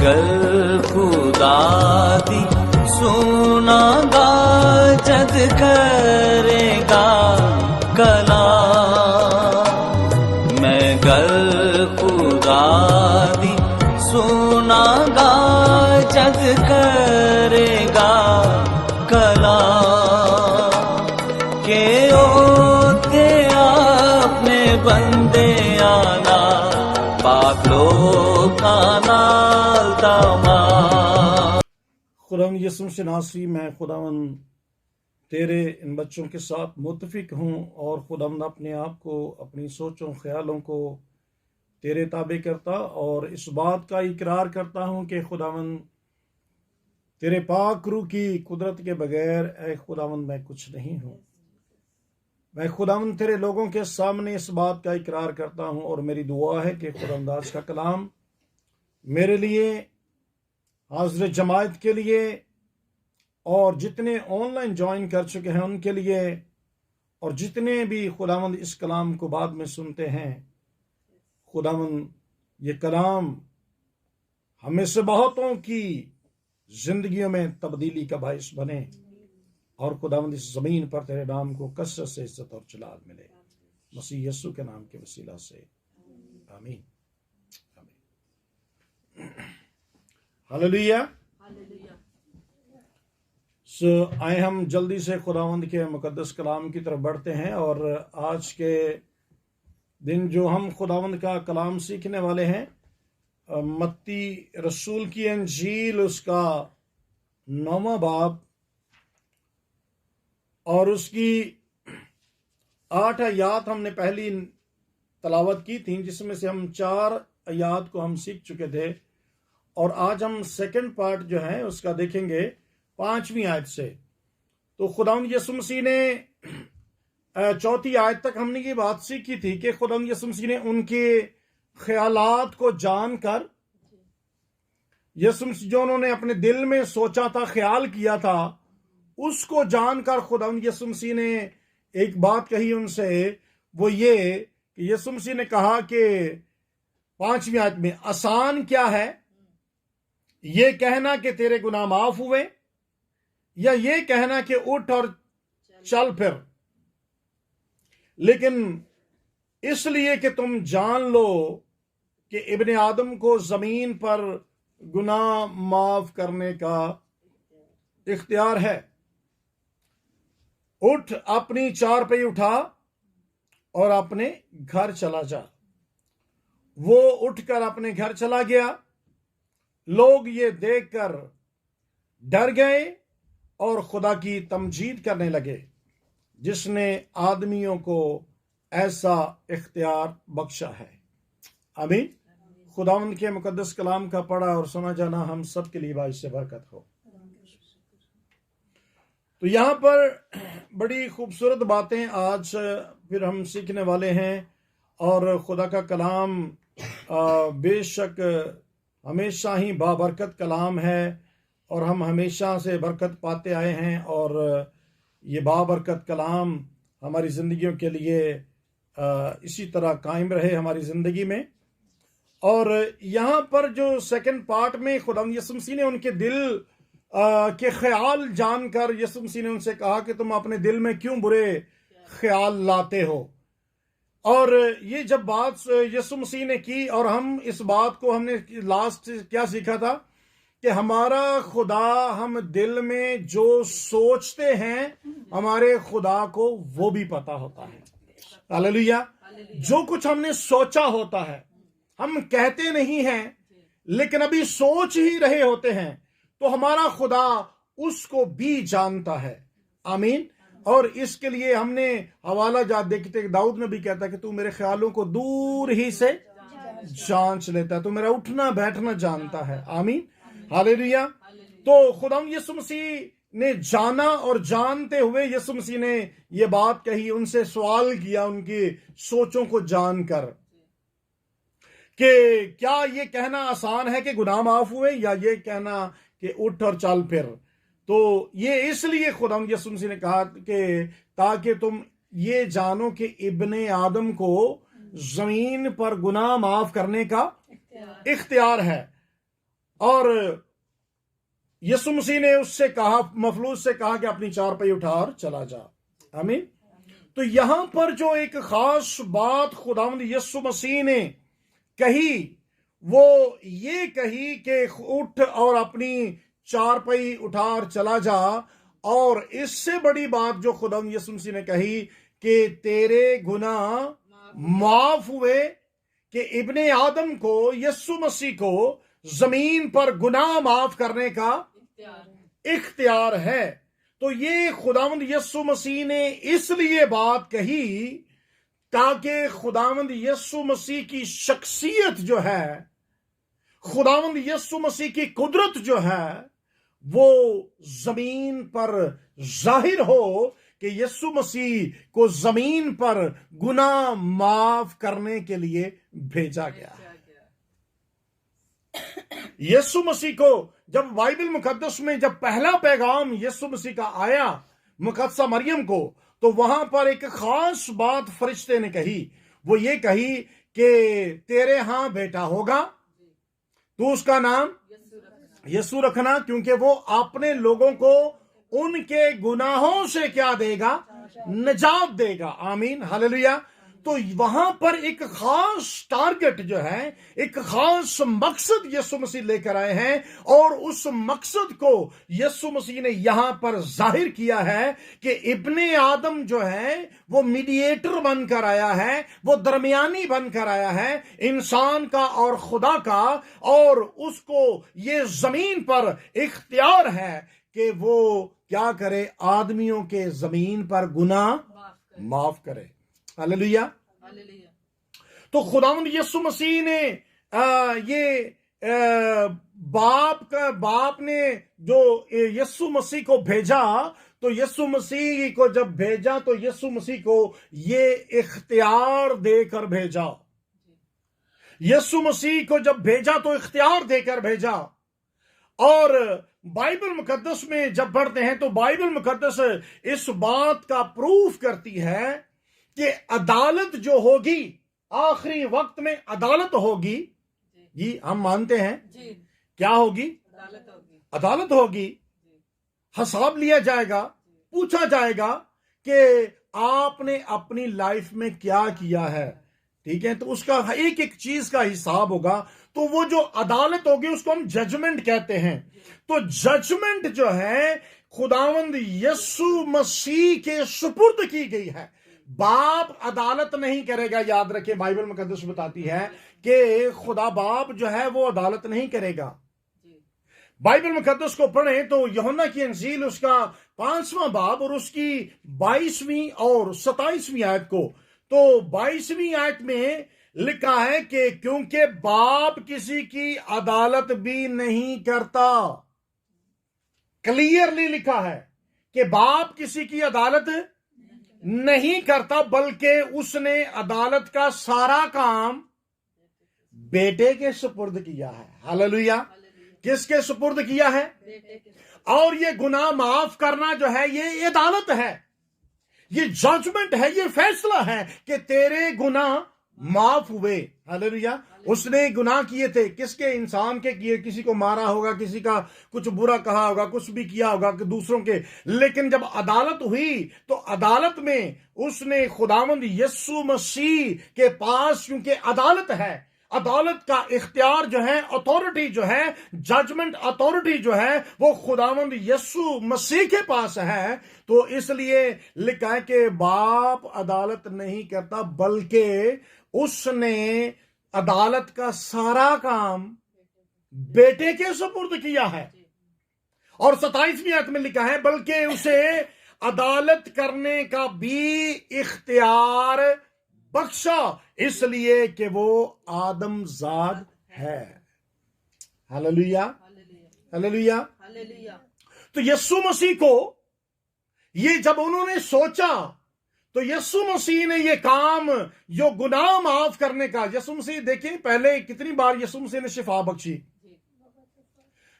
गर खुदा दी सुनागा जग करेगा कलाम। मैं गर खुदा दी सुनागा जग करेगा कलाम। के ओते आपने बंदे आना पाक लोका नाल तमा। खुदावंद यसु से नासरी मैं खुदावंद तेरे इन बच्चों के साथ मुत्तफिक हूँ और खुदावंद अपने आप को अपनी सोचों ख्यालों को तेरे ताबे करता और इस बात का इकरार करता हूँ कि खुदावंद तेरे पाक रूह की कुदरत के बगैर ऐ खुदावंद मैं कुछ नहीं हूँ। मैं खुदावंद तेरे लोगों के सामने इस बात का इकरार करता हूँ और मेरी दुआ है कि खुदावंद आज का कलाम मेरे लिए, हाज़िर जमात के लिए और जितने ऑनलाइन ज्वाइन कर चुके हैं उनके लिए और जितने भी खुदावंद इस कलाम को बाद में सुनते हैं, खुदावंद ये कलाम हमें से बहुतों की जिंदगियों में तब्दीली का बाइस बने और खुदावंद इस ज़मीन पर तेरे नाम को कसरत से इज्जत और जलाल मिले, मसीह यीशु के नाम के वसीला से आमीन आमीन। हालेलुया। आए हम जल्दी से खुदावंद के मुकद्दस कलाम की तरफ बढ़ते हैं और आज के दिन जो हम खुदावंद का कलाम सीखने वाले हैं, मत्ती रसूल की अंजील उसका 9वां बाब और उसकी 8 आयात हमने पहली तलावत की थी, जिसमें से हम 4 आयात को हम सीख चुके थे और आज हम सेकंड पार्ट जो है उसका देखेंगे 5वीं आयत से। तो खुदावंद यीशु मसीह ने 4थी आयत तक हमने ये बात सीखी थी कि खुदावंद यीशु मसीह ने उनके ख्यालात को जानकर, यीशु मसीह जो उन्होंने अपने दिल में सोचा था, ख्याल किया था, उसको जानकर खुदावंद यीशु मसीह ने एक बात कही उनसे, वो ये कि यीशु मसीह ने कहा कि 5वीं आयत में, आसान क्या है ये कहना कि तेरे गुनाह माफ हुए, या ये कहना कि उठ और चल फिर, लेकिन इसलिए कि तुम जान लो कि इब्ने आदम को जमीन पर गुनाह माफ करने का इख्तियार है। उठ, अपनी चारपाई उठा और अपने घर चला जा। वो उठकर अपने घर चला गया। लोग ये देखकर डर गए और खुदा की तमजीद करने लगे जिसने आदमियों को ऐसा इख्तियार बख्शा है। आमीन। खुदावंद के मुकद्दस कलाम का पढ़ा और सुना जाना हम सब के लिए बाइस से बरकत हो। तो यहाँ पर बड़ी खूबसूरत बातें आज फिर हम सीखने वाले हैं और खुदा का कलाम बेशक हमेशा ही बाबरकत कलाम है और हम हमेशा से बरकत पाते आए हैं और ये बाबरकत कलाम हमारी ज़िंदगियों के लिए इसी तरह कायम रहे हमारी ज़िंदगी में। और यहाँ पर जो सेकंड पार्ट में खुदावंद यीशु मसीह ने उनके दिल के ख्याल जानकर, यीशु मसीह ने उनसे कहा कि तुम अपने दिल में क्यों बुरे ख्याल लाते हो। और ये जब बात यीशु मसीह ने की और हम इस बात को हमने लास्ट क्या सीखा था कि हमारा खुदा, हम दिल में जो सोचते हैं हमारे खुदा को वो भी पता होता है। हालेलुया। जो कुछ हमने सोचा होता है, हम कहते नहीं हैं लेकिन अभी सोच ही रहे होते हैं, तो हमारा खुदा उसको भी जानता है। आमीन। और इसके लिए हमने हवाला जात देखते, दाऊद ने भी कहता कि तू मेरे ख्यालों को दूर ही से जांच लेता है, तू मेरा उठना बैठना जानता है। आमीन। हालेलुया। तो खुदावंद यीशु मसीह ने जाना और जानते हुए यीशु मसीह ने ये बात कही, उनसे सवाल किया उनकी सोचों को जानकर कि क्या ये कहना आसान है कि गुनाह माफ हुए, या ये कहना कि उठ और चल फिर। तो ये इसलिए खुदावंद यीशु मसीह ने कहा कि ताकि तुम ये जानो कि इब्ने आदम को जमीन पर गुनाह माफ करने का इख्तियार है। और यीशु मसीह ने उससे कहा, मफलूज से कहा कि अपनी चारपाई उठा और चला जा। आमीन। तो यहां पर जो एक खास बात खुदावंद यीशु मसीह ने कही, वो ये कही कि उठ और अपनी चारपाई उठा और चला जा। और इससे बड़ी बात जो खुदावंद यीशु मसीह ने कही कि तेरे गुनाह माफ हुए, कि इब्ने आदम को, यीशु मसीह को जमीन पर गुनाह माफ करने का इख्तियार है। तो ये खुदावंद यीशु मसीह ने इसलिए बात कही ताकि खुदावंद यीशु मसीह की शख्सियत जो है, खुदावंद यीशु मसीह की कुदरत जो है, वो जमीन पर जाहिर हो कि यीशु मसीह को जमीन पर गुनाह माफ करने के लिए भेजा गया। यीशु मसीह को जब बाइबल मुकद्दस में जब पहला पैगाम यीशु मसीह का आया मुकद्दसा मरियम को, तो वहां पर एक खास बात फरिश्ते ने कही। वो ये कही कि तेरे यहां बेटा होगा, तू उसका नाम यीशु रखना, क्योंकि वो अपने लोगों को उनके गुनाहों से क्या देगा, निजात देगा। आमीन, हालेलुया। तो वहां पर एक खास टारगेट जो है, एक खास मकसद यीशु मसीह लेकर आए हैं, और उस मकसद को यीशु मसीह ने यहां पर जाहिर किया है कि इब्ने आदम जो है वो मीडिएटर बनकर आया है, वो दरमियानी बनकर आया है इंसान का और खुदा का, और उसको ये जमीन पर इख्तियार है कि वो क्या करे, आदमियों के जमीन पर गुनाह माफ करे। हालेलुया। तो खुदावंद यीशु मसीह ने बाप ने जो यीशु मसीह को भेजा, तो यीशु मसीह को जब भेजा तो यीशु मसीह को ये इख्तियार देकर भेजा। यीशु मसीह को जब भेजा तो इख्तियार देकर भेजा। और बाइबल मुकद्दस में जब पढ़ते हैं तो बाइबल मुकद्दस इस बात का प्रूफ करती है कि अदालत जो होगी, आखिरी वक्त में अदालत होगी। जी, हम मानते हैं जी। क्या होगी? अदालत होगी। हिसाब लिया जाएगा, पूछा जाएगा कि आपने अपनी लाइफ में क्या किया है। ठीक है, तो उसका एक एक चीज का हिसाब होगा। तो वो जो अदालत होगी उसको हम जजमेंट कहते हैं। तो जजमेंट जो है खुदावंद यीशु मसीह के सुपुर्द की गई है। बाप अदालत नहीं करेगा। याद रखें, बाइबल मुकद्दस बताती है कि खुदा बाप जो है वो अदालत नहीं करेगा। बाइबल मुकद्दस को पढ़ें तो यूहन्ना की इंजील उसका 5वां बाब और उसकी 22वीं और 27वीं आयत को, तो 22वीं आयत में लिखा है कि क्योंकि बाप किसी की अदालत भी नहीं करता। क्लियरली लिखा है कि बाप किसी की अदालत नहीं करता, बल्कि उसने अदालत का सारा काम बेटे के सुपुर्द किया है। हालेलुया। किसके सुपुर्द किया है? और ये गुनाह माफ करना जो है ये अदालत है, ये जजमेंट है, ये फैसला है कि तेरे गुनाह माफ हुए। हालेलुया। उसने गुनाह किए थे, किसके? इंसान के किए। किसी को मारा होगा, किसी का कुछ बुरा कहा होगा, कुछ भी किया होगा कि दूसरों के। लेकिन जब अदालत हुई तो अदालत में उसने खुदावंद यीशु मसीह के पास, क्योंकि अदालत है, अदालत का इख्तियार जो है, अथॉरिटी जो है, जजमेंट अथॉरिटी जो है वो खुदावंद यीशु मसीह के पास है। तो इसलिए लिखा है कि बाप अदालत नहीं करता, बल्कि उसने अदालत का सारा काम बेटे के सुपुर्द किया है। और 27वीं आयत में लिखा है बल्कि उसे अदालत करने का भी इख्तियार बख्शा, इसलिए कि वो आदमजाद है। Hallelujah, hallelujah. तो यीशु मसीह को ये जब उन्होंने सोचा तो यीशु मसीह ने ये काम जो गुनाह माफ करने का, यीशु मसीह देखिए पहले कितनी बार यीशु मसीह ने शिफा बख्शी,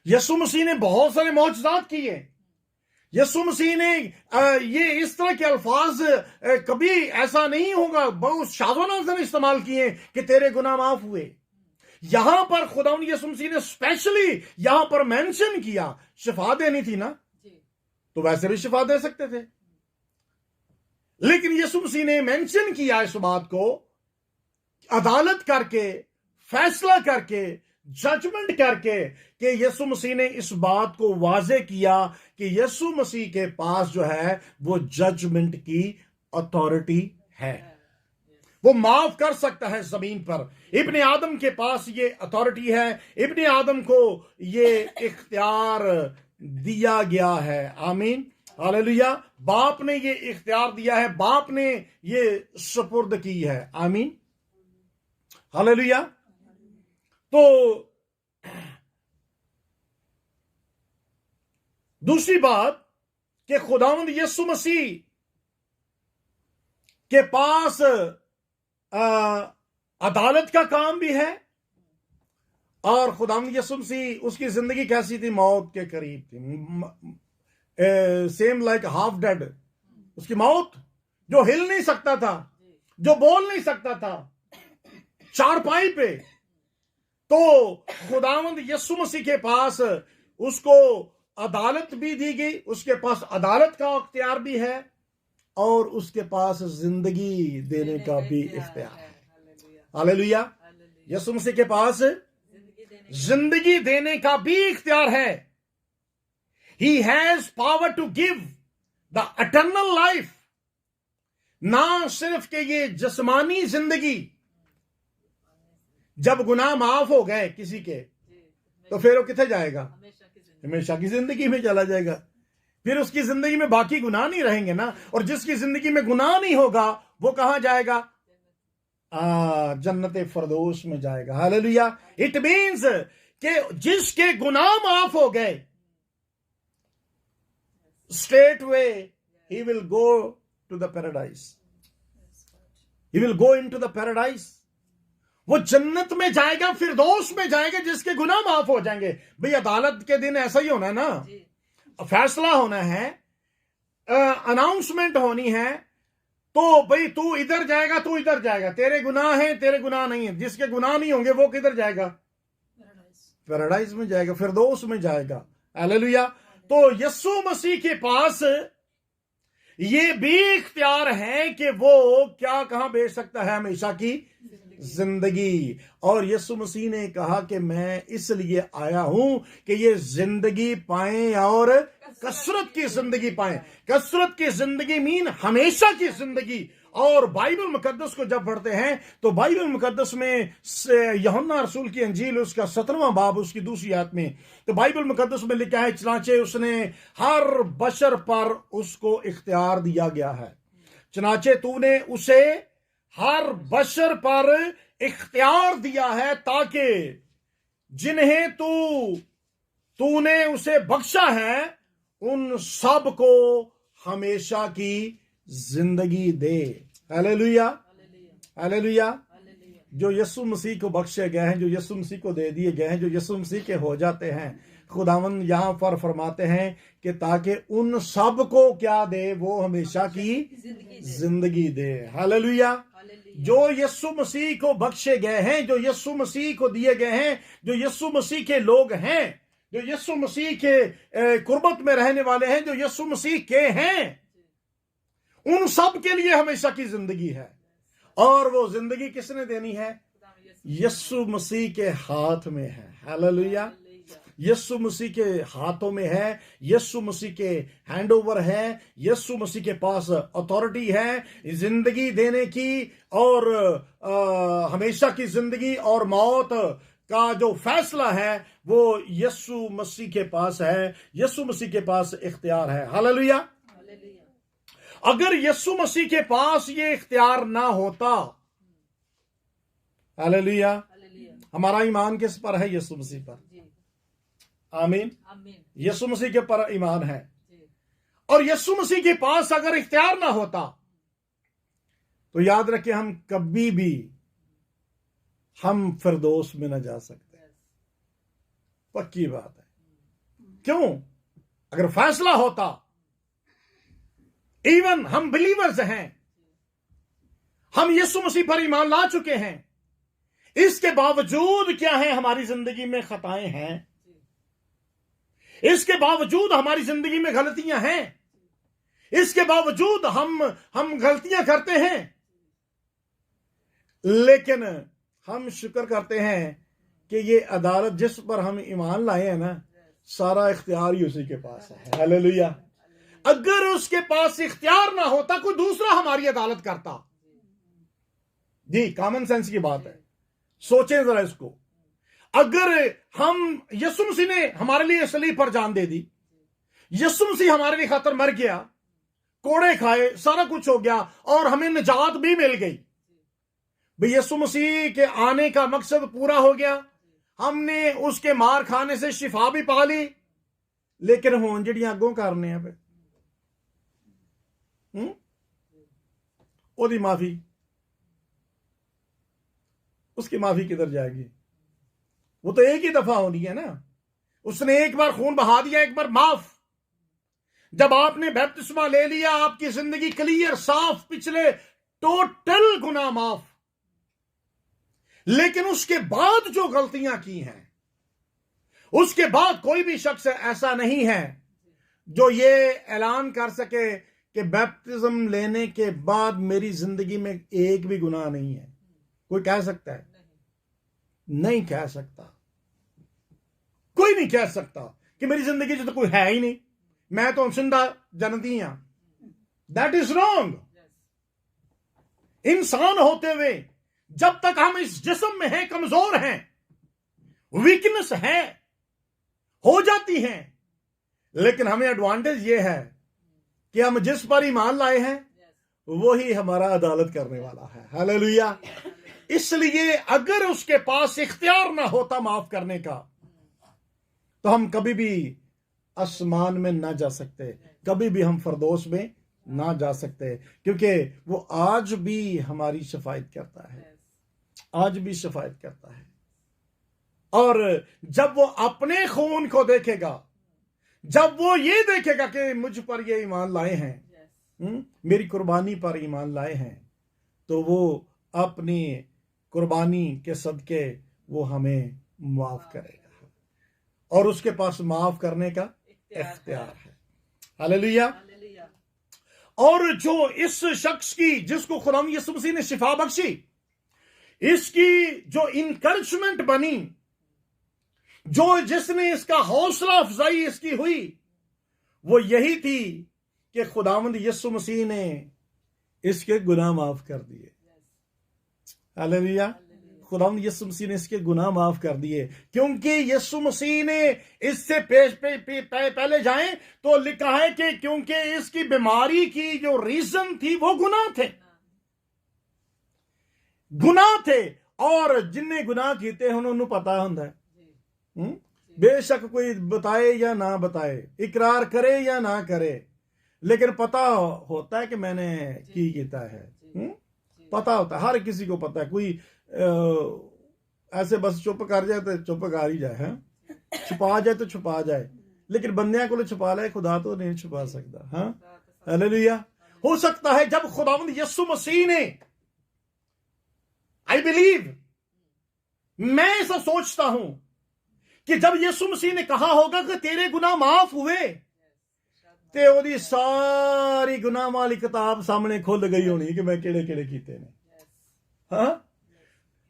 यीशु मसीह ने बहुत सारे मौजज़ात किए। यीशु मसीह ने ये इस तरह के अल्फाज कभी ऐसा नहीं होगा, बहुत शाज़ो-नाज़ इस्तेमाल किए कि तेरे गुनाह माफ हुए। यहां पर खुदा यीशु मसीह ने स्पेशली यहां पर मेंशन किया, शिफा देनी थी ना, तो वैसे भी शिफा दे सकते थे, लेकिन यीशु मसीह ने मेंशन किया इस बात को, अदालत करके, फैसला करके, जजमेंट करके, कि यीशु मसीह ने इस बात को वाजे किया कि यीशु मसीह के पास जो है वो जजमेंट की अथॉरिटी है, वो माफ कर सकता है जमीन पर। इब्ने आदम के पास ये अथॉरिटी है, इब्ने आदम को ये इख्तियार दिया गया है। आमीन, हालेलुया। बाप ने ये इख्तियार दिया है, बाप ने ये सुपुर्द की है। आमीन, हालेलुया। तो दूसरी बात कि खुदावंद यीशु मसीह के पास अदालत का काम भी है, और खुदावंद यीशु मसीह, उसकी जिंदगी कैसी थी? मौत के करीब थी, सेम लाइक हाफ डेड। उसकी मौत, जो हिल नहीं सकता था, जो बोल नहीं सकता था, चारपाई पे, तो खुदावंद यीशु मसीह के पास उसको अदालत भी दी गई, उसके पास अदालत का इख्तियार भी है, और उसके पास जिंदगी देने का भी इख्तियार है। हालेलुया। यीशु मसीह के पास जिंदगी देने का भी इख्तियार है। He has power to give the eternal life। ना सिर्फ कि ये जिस्मानी जिंदगी, जब गुनाह माफ हो गए किसी के, तो फिर वो किथे जाएगा? हमेशा की जिंदगी में चला जाएगा। फिर उसकी जिंदगी में बाकी गुनाह नहीं रहेंगे ना, और जिसकी जिंदगी में गुनाह नहीं होगा वो कहां जाएगा? जन्नत फरदौस में जाएगा। हालेलुया। इट मीन्स कि जिसके गुनाह माफ हो गए, straight away he will go to the paradise, he will go into the paradise। वो जन्नत में जाएगा, फिरदौस में जाएगा, जिसके गुनाह माफ हो जाएंगे। भाई अदालत के दिन ऐसा ही होना है ना, फैसला होना है, अनाउंसमेंट होनी है, तो भाई तू इधर जाएगा, तू इधर जाएगा, तेरे गुनाह हैं, तेरे गुनाह नहीं है। जिसके गुनाह नहीं होंगे वो किधर जाएगा? पैराडाइज में जाएगा, फिरदौस में जाएगा। हालेलुया। तो यीशु मसीह के पास ये भी इख्तियार है कि वो क्या कहां भेज सकता है? हमेशा की जिंदगी। और यीशु मसीह ने कहा कि मैं इसलिए आया हूं कि ये जिंदगी पाएं, और कसरत की जिंदगी पाएं। कसरत की जिंदगी मीन हमेशा की जिंदगी। और बाइबल मुकद्दस को जब पढ़ते हैं तो बाइबल मुकद्दस में यूहन्ना रसूल की अंजील, उसका 17वां बाब, उसकी दूसरी आयत में, तो बाइबल मुकद्दस में लिखा है, चनाचे उसने हर बशर पर उसको इख्तियार दिया गया है। चनाचे तूने उसे हर बशर पर इख्तियार दिया है, ताकि जिन्हें तूने उसे बख्शा है उन सब को हमेशा की जिंदगी दे। Hallelujah, hallelujah. जो यीशु मसीह को बख्शे गए हैं, जो यीशु मसीह को दे दिए गए हैं, जो यीशु मसीह के हो जाते हैं, खुदावंद यहां पर फरमाते हैं कि ताकि उन सब को क्या दे? वो हमेशा की जिंदगी दे। हालेलुया। जो यीशु मसीह को बख्शे गए हैं, जो यीशु मसीह को दिए गए हैं, जो यीशु मसीह के लोग हैं, जो यीशु मसीह के कुर्बत में रहने वाले हैं, जो यीशु मसीह के हैं, उन सब के लिए हमेशा की जिंदगी है। और वो जिंदगी किसने देनी है? यीशु मसीह के हाथ में है। हालेलुया। यीशु मसीह के हाथों में है, यीशु मसीह के हैंडओवर है, यीशु मसीह के पास अथॉरिटी है जिंदगी देने की, और हमेशा की जिंदगी और मौत का जो फैसला है वो यीशु मसीह के पास है। यीशु मसीह के पास इख्तियार है। हालेलुया। अगर यीशु मसीह के पास ये इख्तियार ना होता, हालेलुया, हमारा ईमान किस पर है? यीशु मसीह पर। आमीन। यीशु मसीह के पर ईमान है। और यीशु मसीह के पास अगर इख्तियार ना होता तो याद रखिए, हम कभी भी हम फिरदौस में ना जा सकते। पक्की बात है। क्यों? अगर फैसला होता, इवन हम बिलीवर्स हैं, हम यीशु मसीह पर ईमान ला चुके हैं, इसके बावजूद क्या है, हमारी जिंदगी में खताएं हैं, इसके बावजूद हमारी जिंदगी में गलतियां हैं, इसके बावजूद हम गलतियां करते हैं, लेकिन हम शुक्र करते हैं कि ये अदालत जिस पर हम ईमान लाए हैं ना, सारा इख्तियार ही उसी के पास है। हालेलुया। अगर उसके पास इख्तियार ना होता, कोई दूसरा हमारी अदालत करता। जी, कॉमन सेंस की बात है, सोचें जरा इसको। अगर हम, यीशु मसीह ने हमारे लिए सलीब पर जान दे दी, यीशु मसीह हमारे लिए खातर मर गया, कोड़े खाए, सारा कुछ हो गया और हमें निजात भी मिल गई। भाई यीशु मसीह के आने का मकसद पूरा हो गया, हमने उसके मार खाने से शिफा भी पा ली, लेकिन हुण जिहड़ियां अगों करने आ पे ओदी माफी, उसकी माफी किधर जाएगी? वो तो एक ही दफा होनी है ना। उसने एक बार खून बहा दिया, एक बार माफ। जब आपने बपतिस्मा ले लिया, आपकी जिंदगी क्लियर, साफ, पिछले टोटल गुनाह माफ। लेकिन उसके बाद जो गलतियां की हैं, उसके बाद कोई भी शख्स ऐसा नहीं है जो ये ऐलान कर सके कि बैप्टिज्म लेने के बाद मेरी जिंदगी में एक भी गुनाह नहीं है। कोई कह सकता है? नहीं कह सकता। कोई नहीं कह सकता कि मेरी जिंदगी में तो कोई है ही नहीं, मैं तो जिंदा जनती हूं। That is wrong. इंसान होते हुए जब तक हम इस जिस्म में हैं, कमजोर हैं, वीकनेस है, हो जाती हैं, लेकिन हमें एडवांटेज ये है कि हम जिस पर ईमान लाए हैं वो ही हमारा अदालत करने वाला है। हालेलुया। इसलिए अगर उसके पास इख्तियार ना होता माफ करने का, तो हम कभी भी आसमान में ना जा सकते, कभी भी हम फरदौस में ना जा सकते, क्योंकि वो आज भी हमारी शफायत करता है, आज भी शफायत करता है। और जब वो अपने खून को देखेगा, जब वो ये देखेगा कि मुझ पर ये ईमान लाए हैं, मेरी कुर्बानी पर ईमान लाए हैं, तो वो अपनी कुर्बानी के सदके वो हमें माफ करेगा, और उसके पास माफ करने का इख्तियार है। हालेलुया। और जो इस शख्स की, जिसको खुदा यीशु मसीह ने शिफा बख्शी, इसकी जो इनकरेजमेंट बनी, जो जिसने इसका हौसला अफजाई इसकी हुई, वो यही थी कि खुदावंद यीशु मसीह ने इसके गुनाह माफ कर दिए। हालेलुया। खुदावंद यीशु मसीह ने इसके गुनाह माफ कर दिए, क्योंकि यीशु मसीह ने इससे पहले जाएं तो लिखा है कि क्योंकि इसकी बीमारी की जो रीजन थी वो गुनाह थे, गुनाह थे। और जिन्ने गुनाह कीते उन्होंने पता होता है, बेशक कोई बताए या ना बताए, इकरार करे या ना करे, लेकिन पता होता है कि मैंने की किया है। पता होता है, हर किसी को पता है। कोई ऐसे बस चुप कर जाए तो चुप कर ही जाए, छुपा जाए तो छुपा जाए, लेकिन बंदियां को छुपा ले, खुदा तो नहीं छुपा सकता। हाँ, हालेलुया। हो सकता है जब खुदावंद यीशु मसीह ने, आई बिलीव, मैं ऐसा सोचता हूं कि जब यीशु मसीह ने कहा होगा कि तेरे गुनाह माफ हुए, ते ओदी सारी गुनाह वाली किताब सामने खुल गई होनी कि मैं केड़े केड़े कीते ने। हाँ,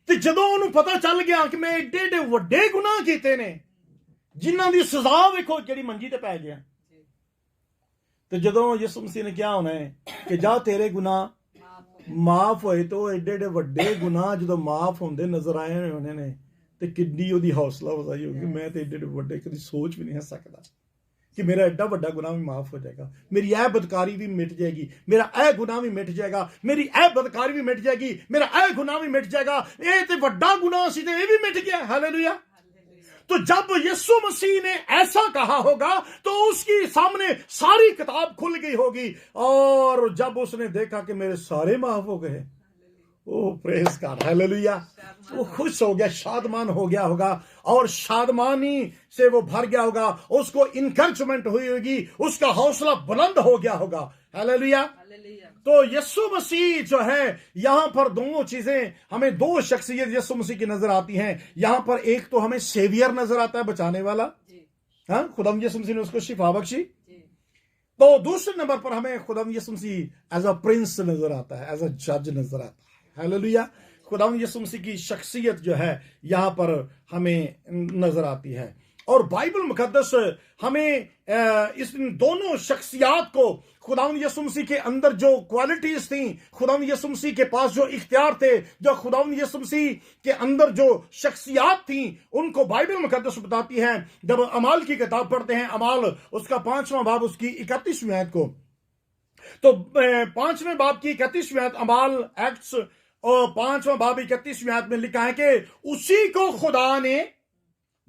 ते जदों उन्हें पता चल गया कि मैं एडे एडे वड्डे गुनाह कीते ने, जिन्हां दी सजा वेखो जिहड़ी मंजी ते पै गया, ते जदों यीशु मसीह ने क्या होना है कि जा तेरे गुनाह माफ होए, तो एडे एडे वड्डे गुनाह जदों माफ होंदे नजर आए होने ने, ते किड्डी ओदी हौसला अफजाई होगी। मैं तो एडे एडे वड्डे कभी सोच भी नहीं सकता कि मेरा एडा वड्डा गुनाह भी माफ हो जाएगा, मेरी यह बदकारी भी मिट जाएगी, मेरा यह गुनाह भी मिट जाएगा, मेरी यह बदकारी भी मिट जाएगी, मेरा यह गुनाह भी मिट जाएगा, ये तो वड्डा गुनाह सी, ये भी मिट गया। हालेलुया। तो जब यीशु मसीह ने ऐसा कहा होगा तो उसकी सामने सारी किताब खुल गई होगी, और जब उसने देखा कि मेरे सारे माफ हो गए, ओ प्रेज गॉड, हालेलुया, वो खुश हो गया, शादमान हो गया होगा, और शादमानी से वो भर गया होगा, उसको इनकरेजमेंट हुई होगी, उसका हौसला बुलंद हो गया होगा। हालेलुया। तो यीशु मसीह जो है यहां पर दोनों चीजें हमें, दो शख्सियत यीशु मसीह की नजर आती हैं यहां पर। एक तो हमें सेवियर नजर आता है, बचाने वाला, हाँ, खुदाम यीशु मसीह ने उसको शिफा बख्शी। तो दूसरे नंबर पर हमें खुदाम यीशु मसीह एज अ प्रिंस नजर आता है, एज अ जज नजर आता है। हालेलुया। खुदाम यीशु मसीह की शख्सियत जो है यहां पर हमें नजर आती है। और बाइबल मुकद्दस हमें इस दोनों शख्सियात को, खुदावंद यीशु मसीह के अंदर जो क्वालिटीज थी, खुदावंद यीशु मसीह के पास जो इख्तियार थे, जो खुदावंद यीशु मसीह के अंदर जो शख्सियात थी, उनको बाइबल मुकद्दस बताती है। जब अमाल की किताब पढ़ते हैं, अमाल उसका 5वां बाब उसकी 31वीं आयत को, तो 5वें बाब की 31वीं आयत, अमाल एक्ट्स और 5वां बाब 31वीं आयत में लिखा है कि उसी को खुदा ने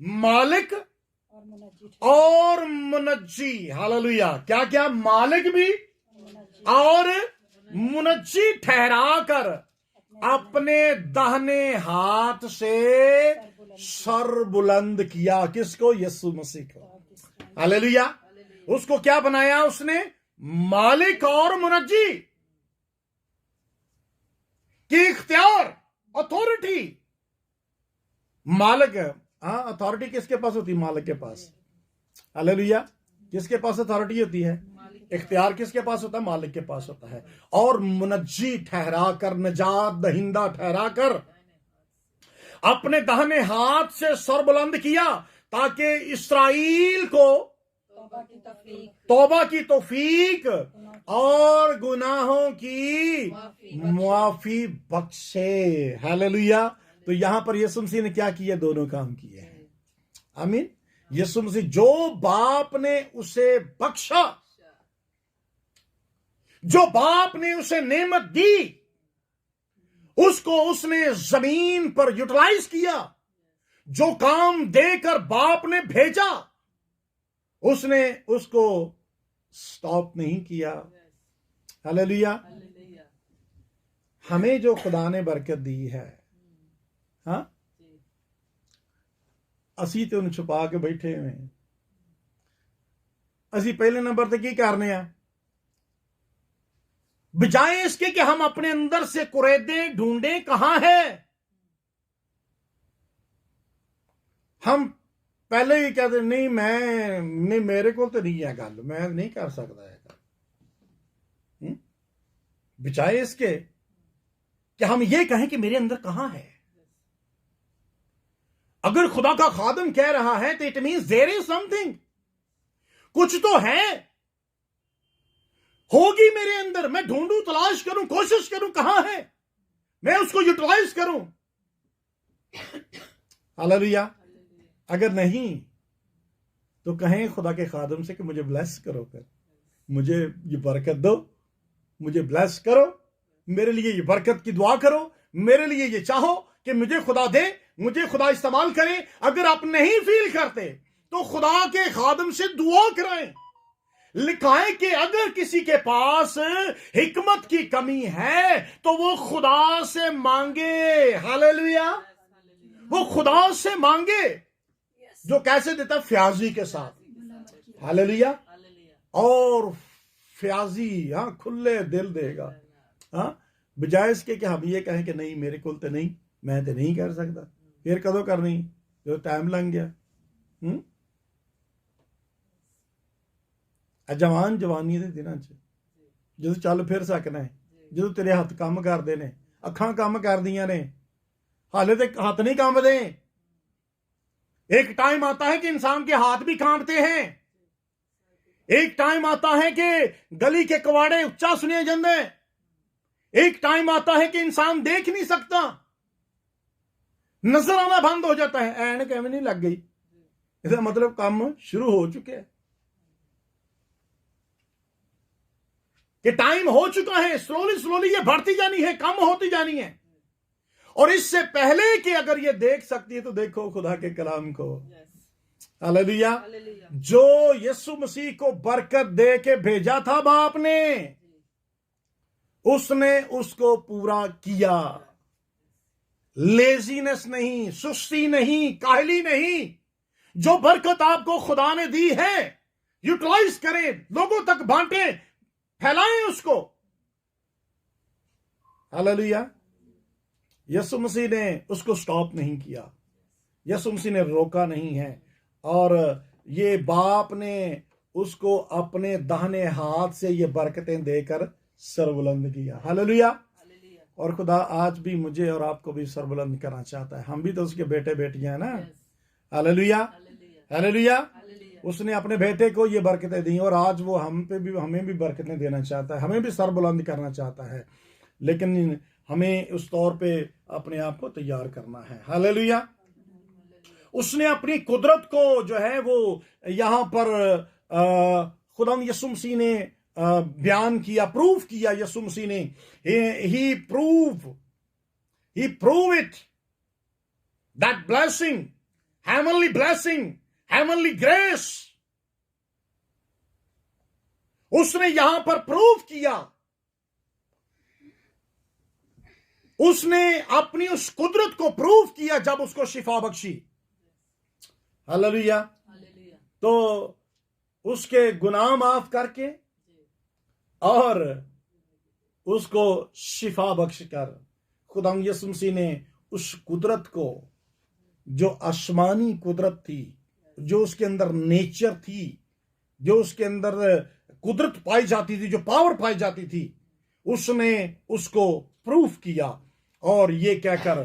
मालिक और मुनज्जी, हालेलुया, क्या क्या, मालिक भी और मुनज्जी ठहरा कर अपने दाहिने हाथ से सर बुलंद किया। किसको? यीशु मसीह को। हालेलुया। उसको क्या बनाया उसने? मालिक और मुनज्जी की इख्तियार, अथॉरिटी। मालिक, हाँ, अथॉरिटी किसके पास होती है? मालिक के पास। हालेलुया। किसके पास अथॉरिटी होती है? इख्तियार किसके पास होता है? मालिक के पास होता है। और मुनज्जी ठहरा कर, नजात दहिंदा ठहरा कर अपने दाहिने हाथ से सर बुलंद किया, ताकि इस्राएल को तौबा की तौफीक और गुनाहों की मुआफी बख्शे। हालेलुया। तो यहां पर यीशु मसीह ने क्या किया? दोनों काम किए हैं। आमीन। यीशु मसीह, जो बाप ने उसे बख्शा, जो बाप ने उसे नेमत दी, उसको उसने जमीन पर यूटिलाइज किया। जो काम देकर बाप ने भेजा, उसने उसको स्टॉप नहीं किया। हालेलुया। हमें जो खुदा ने बरकत दी है, हाँ, असी तो उन्हें छुपा के बैठे हुए हैं। असी पहले नंबर ते की करने आ, बजाय इसके कि हम अपने अंदर से कुरेदे ढूंढे कहां है, हम पहले ही कहते नहीं, मैं नहीं, मेरे को तो नहीं है गल, मैं नहीं कर सकता है। बजाय इसके कि हम ये कहें कि मेरे अंदर कहां है। अगर खुदा का खादम कह रहा है तो it means there is something, कुछ तो है, होगी मेरे अंदर। मैं ढूंढूं, तलाश करूं, कोशिश करूं कहां है, मैं उसको यूटिलाइज करूं। हालेलुया। अगर नहीं तो कहें खुदा के खादम से कि मुझे ब्लेस करो, कर मुझे ये बरकत दो, मुझे ब्लेस करो, मेरे लिए ये बरकत की दुआ करो, मेरे लिए ये चाहो कि मुझे खुदा दे, मुझे खुदा इस्तेमाल करे। अगर आप नहीं फील करते तो खुदा के खादम से दुआ कराएं। लिखा है कि अगर किसी के पास हिकमत की कमी है तो वो खुदा से मांगे। हालेलुया। वो खुदा से मांगे, जो कैसे देता? फ्याजी के साथ। हालेलुया। और फ्याजी, हाँ, खुले दिल देगा। हाँ, बजाय इसके कि हम ये कहें कि नहीं, मेरे को तो नहीं, मैं तो नहीं कर सकता, फिर कदों करनी, जो टाइम लग गया। जवान जवानी के दिनों च जो चल फिर सकना है, जो तेरे हथ काम करते ने, अखां काम करदियां ने, हाले तो हाथ नहीं कांपते। एक टाइम आता है कि इंसान के हाथ भी कांपते हैं। एक टाइम आता है कि गली के कवाड़े उच्चा सुने जाते हैं। एक टाइम आता है कि इंसान देख नहीं सकता, नजर आना बंद हो जाता है। ऐनक एवं नहीं लग गई, इसका मतलब काम शुरू हो चुके हैं, कि टाइम हो चुका है। स्लोली स्लोली ये बढ़ती जानी है, कम होती जानी है। और इससे पहले कि अगर ये देख सकती है तो देखो खुदा के कलाम को। हालेलुया। जो यीशु मसीह को बरकत दे के भेजा था बाप ने, उसने उसको पूरा किया। लेजीनेस नहीं, सुस्ती नहीं, काहली नहीं। जो बरकत आपको खुदा ने दी है, यूटिलाइज करें, लोगों तक बांटें। फैलाएं उसको। हालेलुया। यीशु मसीह ने उसको स्टॉप नहीं किया, यीशु मसीह ने रोका नहीं है, और ये बाप ने उसको अपने दाहिने हाथ से ये बरकतें देकर सरबुलंद किया। हालेलुया। और खुदा आज भी मुझे और आपको भी सरबुलंद करना चाहता है। हम भी तो उसके बेटे बेटियां हैं ना। Hallelujah, hallelujah. उसने अपने बेटे को ये बरकतें दी और आज वो हमें भी बरकतें देना चाहता है, हमें भी सरबुलंद करना चाहता है, लेकिन हमें उस तौर पे अपने आप को तैयार करना है। हालेलुया। उसने अपनी कुदरत को जो है वो यहां पर खुदा यीशु मसीह ने बयान किया, प्रूव किया। यीशु मसीह ने ही prove it, that blessing, heavenly grace, उसने यहां पर प्रूव किया। उसने अपनी उस कुदरत को प्रूव किया जब उसको शिफा बख्शी। हालेलुया। तो उसके गुनाह माफ करके और उसको शिफा बख्श कर खुदा यीशु मसीह ने उस कुदरत को, जो आसमानी कुदरत थी, जो उसके अंदर नेचर थी, जो उसके अंदर कुदरत पाई जाती थी, जो पावर पाई जाती थी, उसने उसको प्रूफ किया। और ये कहकर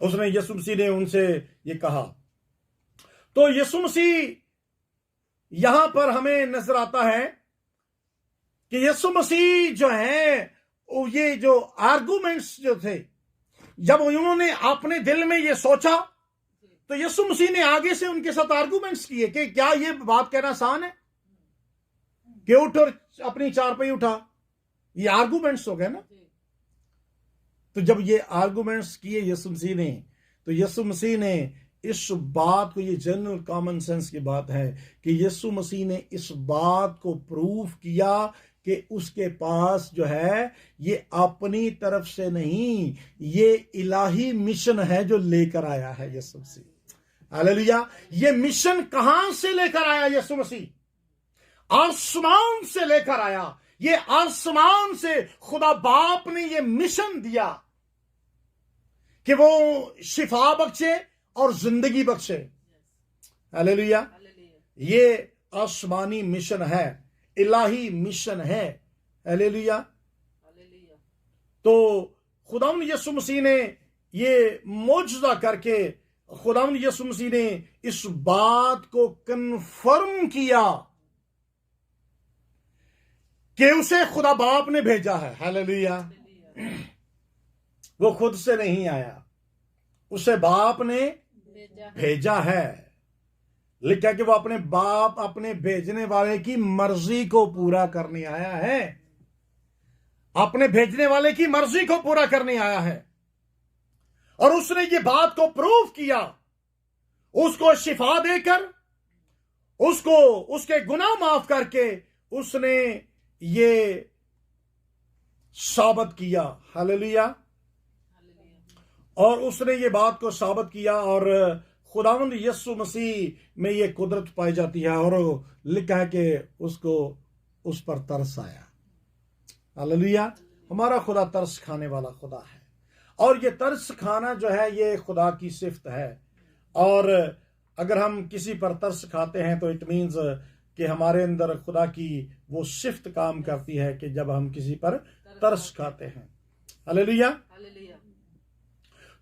उसने, यीशु मसीह ने उनसे ये कहा। तो यीशु मसीह यहां पर हमें नजर आता है कि यीशु मसीह जो है, ये जो आर्गुमेंट्स जो थे, जब उन्होंने अपने दिल में ये सोचा तो यीशु मसीह ने आगे से उनके साथ आर्गुमेंट्स किए कि क्या ये बात कहना आसान है कि उठ और अपनी चारपाई उठा। ये आर्गुमेंट्स हो गए ना। तो जब ये आर्गुमेंट्स किए यीशु मसीह ने, तो यीशु मसीह ने इस बात को, ये जनरल कॉमन सेंस की बात है कि यीशु मसीह ने इस बात को प्रूफ किया कि उसके पास जो है ये अपनी तरफ से नहीं, ये इलाही मिशन है जो लेकर आया है यीशु मसीह। हालेलुया। ये मिशन कहां से लेकर आया यीशु मसीह? आसमान से लेकर आया। ये आसमान से खुदा बाप ने ये मिशन दिया कि वो शिफा बख्शे और जिंदगी बख्शे। हालेलुया। ये आसमानी मिशन है, इलाही मिशन है। हालेलुया। तो खुदावंद यीशु मसीह ने ये मौजूदा करके, खुदावंद यीशु मसीह ने इस बात को कन्फर्म किया कि उसे खुदा बाप ने भेजा है। हालेलुया। वो खुद से नहीं आया, उसे बाप ने भेजा है। लिखा कि वो अपने बाप, अपने भेजने वाले की मर्जी को पूरा करने आया है। अपने भेजने वाले की मर्जी को पूरा करने आया है। और उसने ये बात को प्रूव किया, उसको शिफा देकर, उसको उसके गुनाह माफ करके उसने ये साबित किया। हालेलुया। और उसने ये बात को साबित किया और खुदावंद यीशु मसीह में ये कुदरत पाई जाती है। और लिखा है कि उसको उस पर तरस आया। हालेलुया। हमारा खुदा तरस खाने वाला खुदा है, और ये तरस खाना जो है ये खुदा की सिफ्त है। और अगर हम किसी पर तरस खाते हैं तो इट मीन्स कि हमारे अंदर खुदा की वो सिफ्त काम करती है कि जब हम किसी पर तरस खाते हैं। हालेलुया।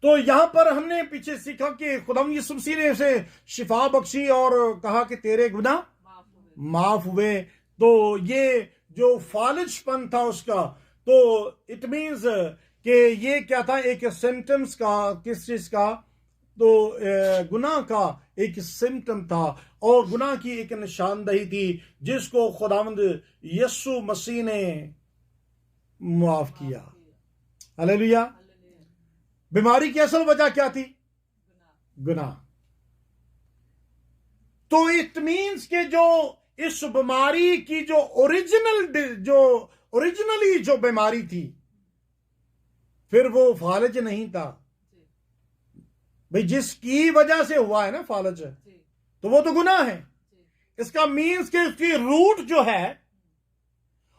तो यहां पर हमने पीछे सीखा कि खुदा यीशु मसीह ने उसे शिफा बख्शी और कहा कि तेरे गुनाह माफ हुए। तो ये जो फालिजपन था उसका, तो इट मीन्स कि ये क्या था, एक सिम्टम्स का, किस चीज का, तो गुनाह का एक सिम्टम था और गुनाह की एक निशानदही थी जिसको खुदावंद यीशु मसीह ने माफ किया। हालेलुया। बीमारी की असल वजह क्या थी? गुनाह। तो इट मीन्स के जो इस बीमारी की जो ओरिजिनली जो बीमारी थी, फिर वो फालिज नहीं था भाई, जिसकी वजह से हुआ है ना फालिज, तो वो तो गुनाह है। इसका मीन्स के उसकी रूट जो है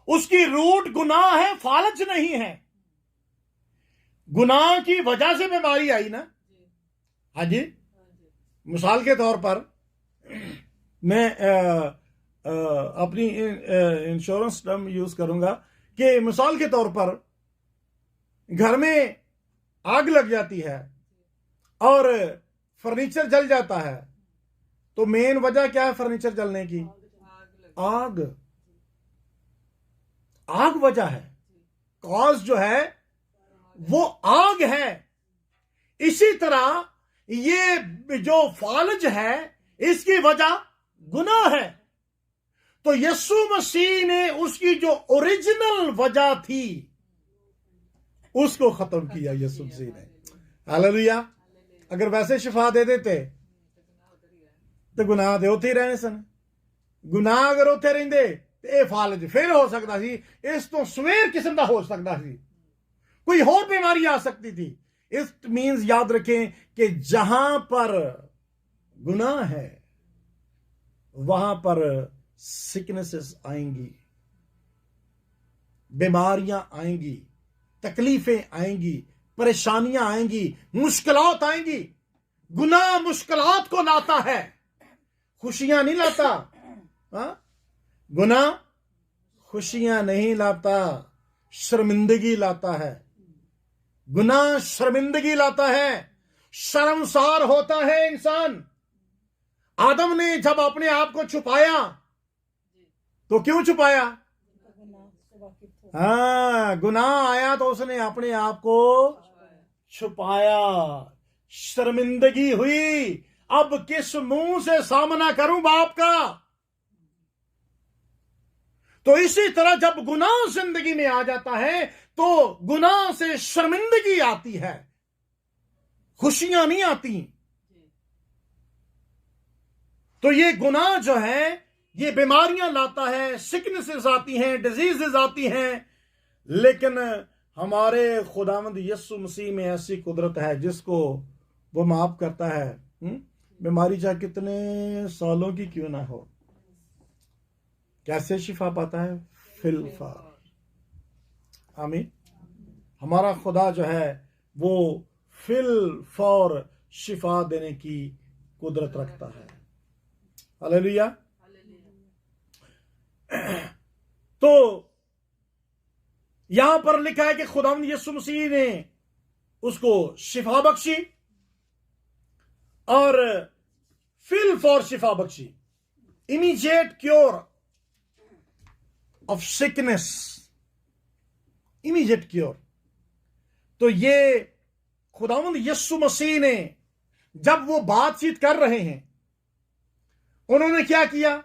उसकी रूट गुनाह है, फालज नहीं है। गुनाह की वजह से बीमारी आई ना। हाँ जी, मिसाल के तौर पर मैं अपनी इंश्योरेंस टर्म यूज करूंगा कि मिसाल के तौर पर घर में आग लग जाती है और फर्नीचर जल जाता है, तो मेन वजह क्या है फर्नीचर जलने की? आग। आग वजह है, कॉज जो है वो आग है। इसी तरह ये जो फालज है इसकी वजह गुनाह है। तो यीशु मसीह ने उसकी जो ओरिजिनल वजह थी उसको खत्म किया यीशु मसीह ने। हालेलुया। अगर वैसे शिफा दे देते तो गुनाह दे होते ही रहने सन। गुनाह अगर होते रहंदे ते ये फालज फिर हो सकता सी, इस तो सवेर किस्म का हो सकता सी, कोई और बीमारी आ सकती थी। इस मीन्स याद रखें कि जहां पर गुनाह है वहां पर सिकनेसेस आएंगी, बीमारियां आएंगी, तकलीफें आएंगी, परेशानियां आएंगी, मुश्किलात आएंगी। गुनाह मुश्किलात को लाता है, खुशियां नहीं लाता। गुनाह खुशियां नहीं लाता, शर्मिंदगी लाता है। गुनाह शर्मिंदगी लाता है, शर्मसार होता है इंसान। आदम ने जब अपने आप को छुपाया तो क्यों छुपाया? गुनाह आया तो उसने अपने आप को छुपाया, शर्मिंदगी हुई। अब किस मुंह से सामना करूं बाप का? तो इसी तरह जब गुनाह जिंदगी में आ जाता है तो गुनाह से शर्मिंदगी आती है, खुशियां नहीं आती। तो ये गुनाह जो है ये बीमारियां लाता है, सिकनेसेस आती हैं, डिजीजेस आती हैं। लेकिन हमारे खुदावंद यीशु मसीह में ऐसी कुदरत है जिसको वो माफ करता है। बीमारी चाहे कितने सालों की क्यों ना हो, कैसे शिफा पाता है? फिलफा। आमीन। हमारा खुदा जो है वो फिल फौर शिफा देने की कुदरत रखता है। हालेलुया। तो यहां पर लिखा है कि खुदावंद यीशु मसीह ने उसको शिफा बख्शी और फिल फॉर शिफा बख्शी, immediate cure of sickness, immediate cure. तो ये खुदावंद यीशु मसीह ने जब वो बातचीत कर रहे हैं, उन्होंने क्या किया?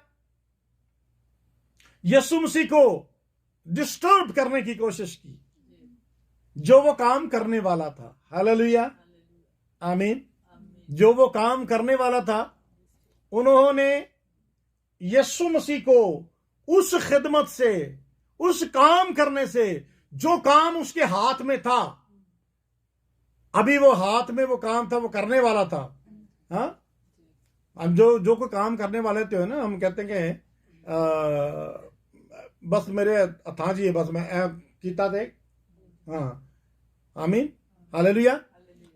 यीशु मसीह को डिस्टर्ब करने की कोशिश की जो वो काम करने वाला था। हालेलुया। आमीन। जो वो काम करने वाला था, उन्होंने यीशु मसीह को उस खिदमत से, उस काम करने से, जो काम उसके हाथ में था, अभी वो हाथ में वो काम था, वो करने वाला था। हाँ, हम जो कोई काम करने वाले थे ना, हम कहते हैं कि बस मेरे था जी, बस मैं कीता थे। हाँ, आमीन। हालेलुया।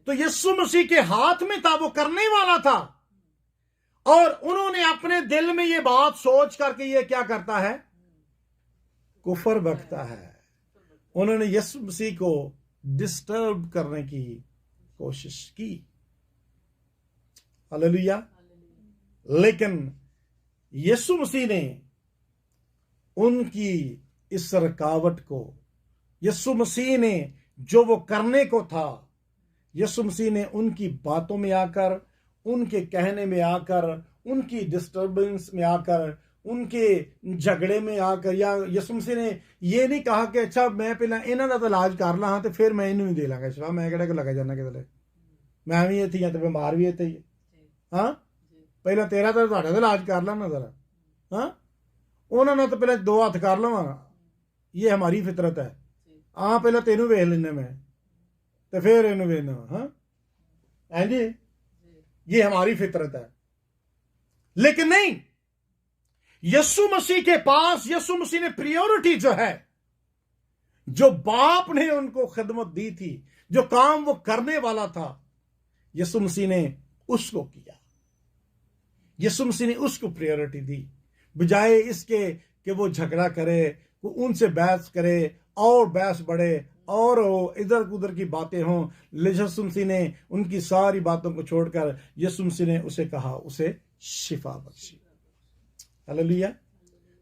तो यीशु मसीह के हाथ में था, वो करने वाला था। और उन्होंने अपने दिल में ये बात सोच करके ये क्या करता है? कुफर बकता है। उन्होंने यीशु मसीह को डिस्टर्ब करने की कोशिश की। हालेलुया। लेकिन यीशु मसीह ने उनकी इस रुकावट को, यीशु मसीह ने जो वो करने को था, यीशु मसीह ने उनकी बातों में आकर, उनके कहने में आकर, उनकी डिस्टर्बेंस में आकर, उनके झगड़े में आकर, या यीशु मसीह ने ये नहीं कहा कि अच्छा मैं पहला इन्हां दा इलाज कर ला तो फिर मैं इन्हू ही दे लांगा शिफा, मैं किहड़ा को लगा जाना किधरे, मैं भी इत्थे ही तो बीमार भी इत्थे ही। हाँ, पहला तेरा तो तुहाडा दा इलाज कर ला ना जरा। हाँ, उन्होंने तो पहले दो हथ कर लवा, ये हमारी फितरत है। हाँ, पहले तेनू वेख लेना मैं तो फिर इनू वेखना। हाँ, है जी, ये हमारी फितरत है। लेकिन नहीं, यीशु मसीह के पास यीशु मसीह ने प्रायोरिटी जो है, जो बाप ने उनको खिदमत दी थी, जो काम वो करने वाला था, यीशु मसीह ने उसको किया। यीशु मसीह ने उसको प्रायोरिटी दी, बजाय इसके कि वो झगड़ा करे, वो उनसे बहस करे और बहस बढ़े और इधर उधर की बातें हों। यीशु मसीह ने उनकी सारी बातों को छोड़कर यीशु मसीह ने उसे कहा, उसे शिफा बख्शी। हालेलुया।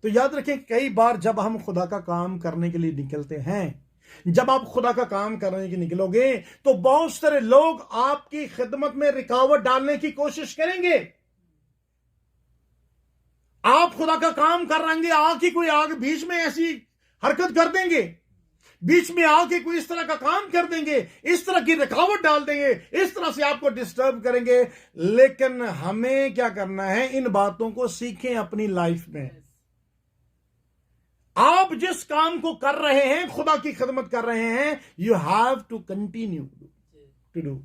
तो याद रखें, कई बार जब हम खुदा का काम करने के लिए निकलते हैं, जब आप खुदा का काम करने के निकलोगे, तो बहुत सारे लोग आपकी खिदमत में रुकावट डालने की कोशिश करेंगे। आप खुदा का काम कर रहे हैं, आके कोई आगे बीच में ऐसी हरकत कर देंगे, बीच में आके कोई इस तरह का काम कर देंगे, इस तरह की रुकावट डाल देंगे, इस तरह से आपको डिस्टर्ब करेंगे। लेकिन हमें क्या करना है, इन बातों को सीखें अपनी लाइफ में। आप जिस काम को कर रहे हैं, खुदा की खिदमत कर रहे हैं, you have to continue to do.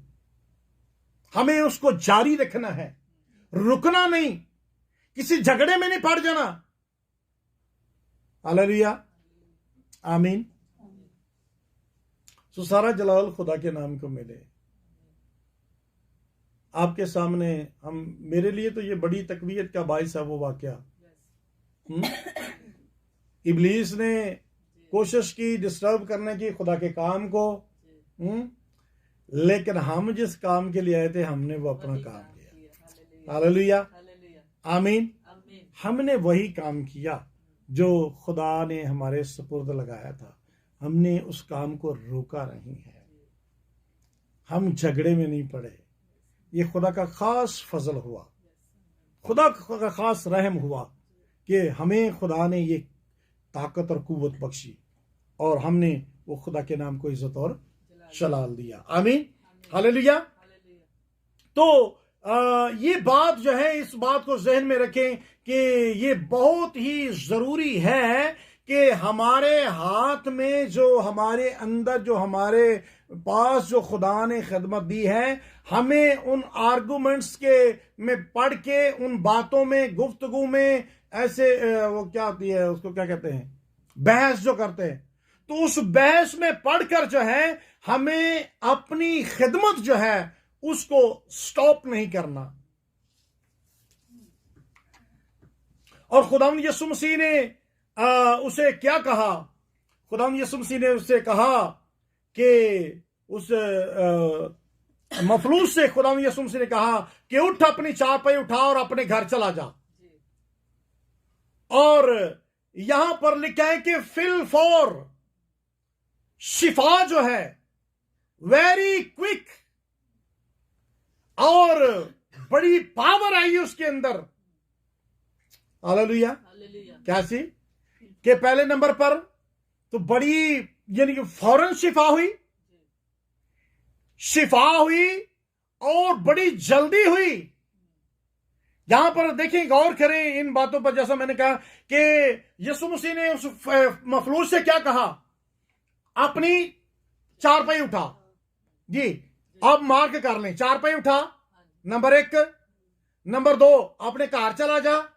हमें उसको जारी रखना है, रुकना नहीं, किसी झगड़े में नहीं पड़ जाना। हालेलुया, आमीन। सो सारा जलाल खुदा के नाम को मिले। आपके सामने मेरे लिए तो ये बड़ी तकवीत का बाइस है वो वाकया। इब्लीस ने कोशिश की डिस्टर्ब करने की खुदा के काम को, लेकिन हम जिस काम के लिए आए थे, हमने वो अपना काम किया। हालेलुया, आमीन। हमने वही काम किया जो खुदा ने हमारे सुपुर्द लगाया था। हमने उस काम को रोका नहीं है, हम झगड़े में नहीं पड़े। ये खुदा का खास फजल हुआ, खुदा का खास रहम हुआ कि हमें खुदा ने ये ताकत और कुव्वत बख्शी और हमने वो खुदा के नाम को इज्जत और जलाल दिया। आमीन, हालेलुया। तो ये बात जो है, इस बात को जहन में रखें कि ये बहुत ही जरूरी है कि हमारे हाथ में, जो हमारे अंदर, जो हमारे पास जो खुदा ने खिदमत दी है, हमें उन आर्गुमेंट्स के में पढ़ के, उन बातों में, गुफ्तगू में, ऐसे वो क्या होती है, उसको क्या कहते हैं, बहस जो करते हैं, तो उस बहस में पढ़कर जो है, हमें अपनी खिदमत जो है उसको स्टॉप नहीं करना। और खुदावंद यीशु मसीह ने उसे क्या कहा, खुदावंद यीशु मसीह ने उससे कहा कि उस मफलूस से खुदावंद यीशु मसीह ने कहा कि उठ, अपनी चारपाई उठा और अपने घर चला जा। और यहां पर लिखा है कि फिल फॉर, शिफा जो है वेरी क्विक, और बड़ी पावर आई उसके अंदर। हालेलुया। कैसी कि पहले नंबर पर तो बड़ी, यानी कि फौरन शिफा हुई और बड़ी जल्दी हुई। यहां पर देखें, गौर करें इन बातों पर। जैसा मैंने कहा कि यीशु मसीह ने उस मफलूज से क्या कहा, अपनी चारपाई उठा। जी, अब मार्क कर लें, चारपाई उठा, नंबर 1। नंबर 2, अपने घर चला जा।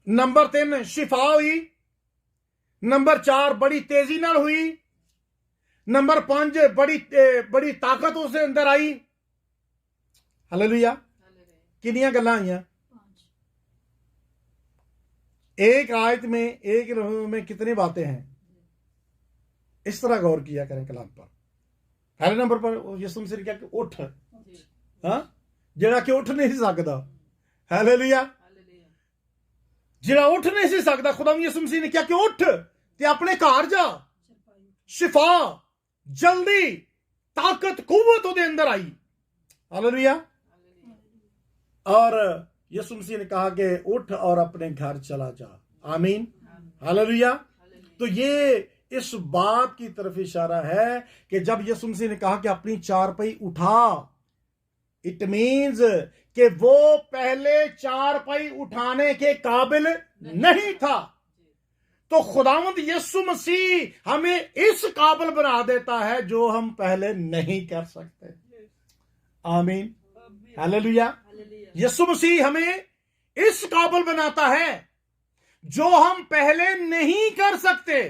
नंबर 3, शिफा हुई। नंबर 4, बड़ी तेजी नाल हुई। नंबर 5, बड़ी ताकत उसके अंदर आई। हालेलुया। कितनी गल्लां आईयां एक आयत में, एक में कितनी बातें हैं। इस तरह गौर किया करें कलाम पर। पहले नंबर पर यीशु मसीह ने क्या कि उठ, जेड़ा कि उठ नहीं सकता। हालेलुया। जेड़ा उठ नहीं सकता, खुदा यीशु मसीह ने क्या कि उठ ते अपने घर जा। शिफा, जल्दी, ताकत, कुव्वत उसके अंदर आई। हालेलुया। और यीशु मसीह ने कहा कि उठ और अपने घर चला जा। आमीन, हालेलुया। तो ये इस बात की तरफ इशारा है कि जब यीशु मसीह ने कहा कि अपनी चारपाई उठा, इट मीन्स कि वो पहले चारपाई उठाने के काबिल नहीं था, तो खुदावंद यीशु मसीह हमें इस काबिल बना देता है जो हम पहले नहीं कर सकते। आमीन, हालेलुया। यीशु मसीह हमें इस काबिल बनाता है जो हम पहले नहीं कर सकते।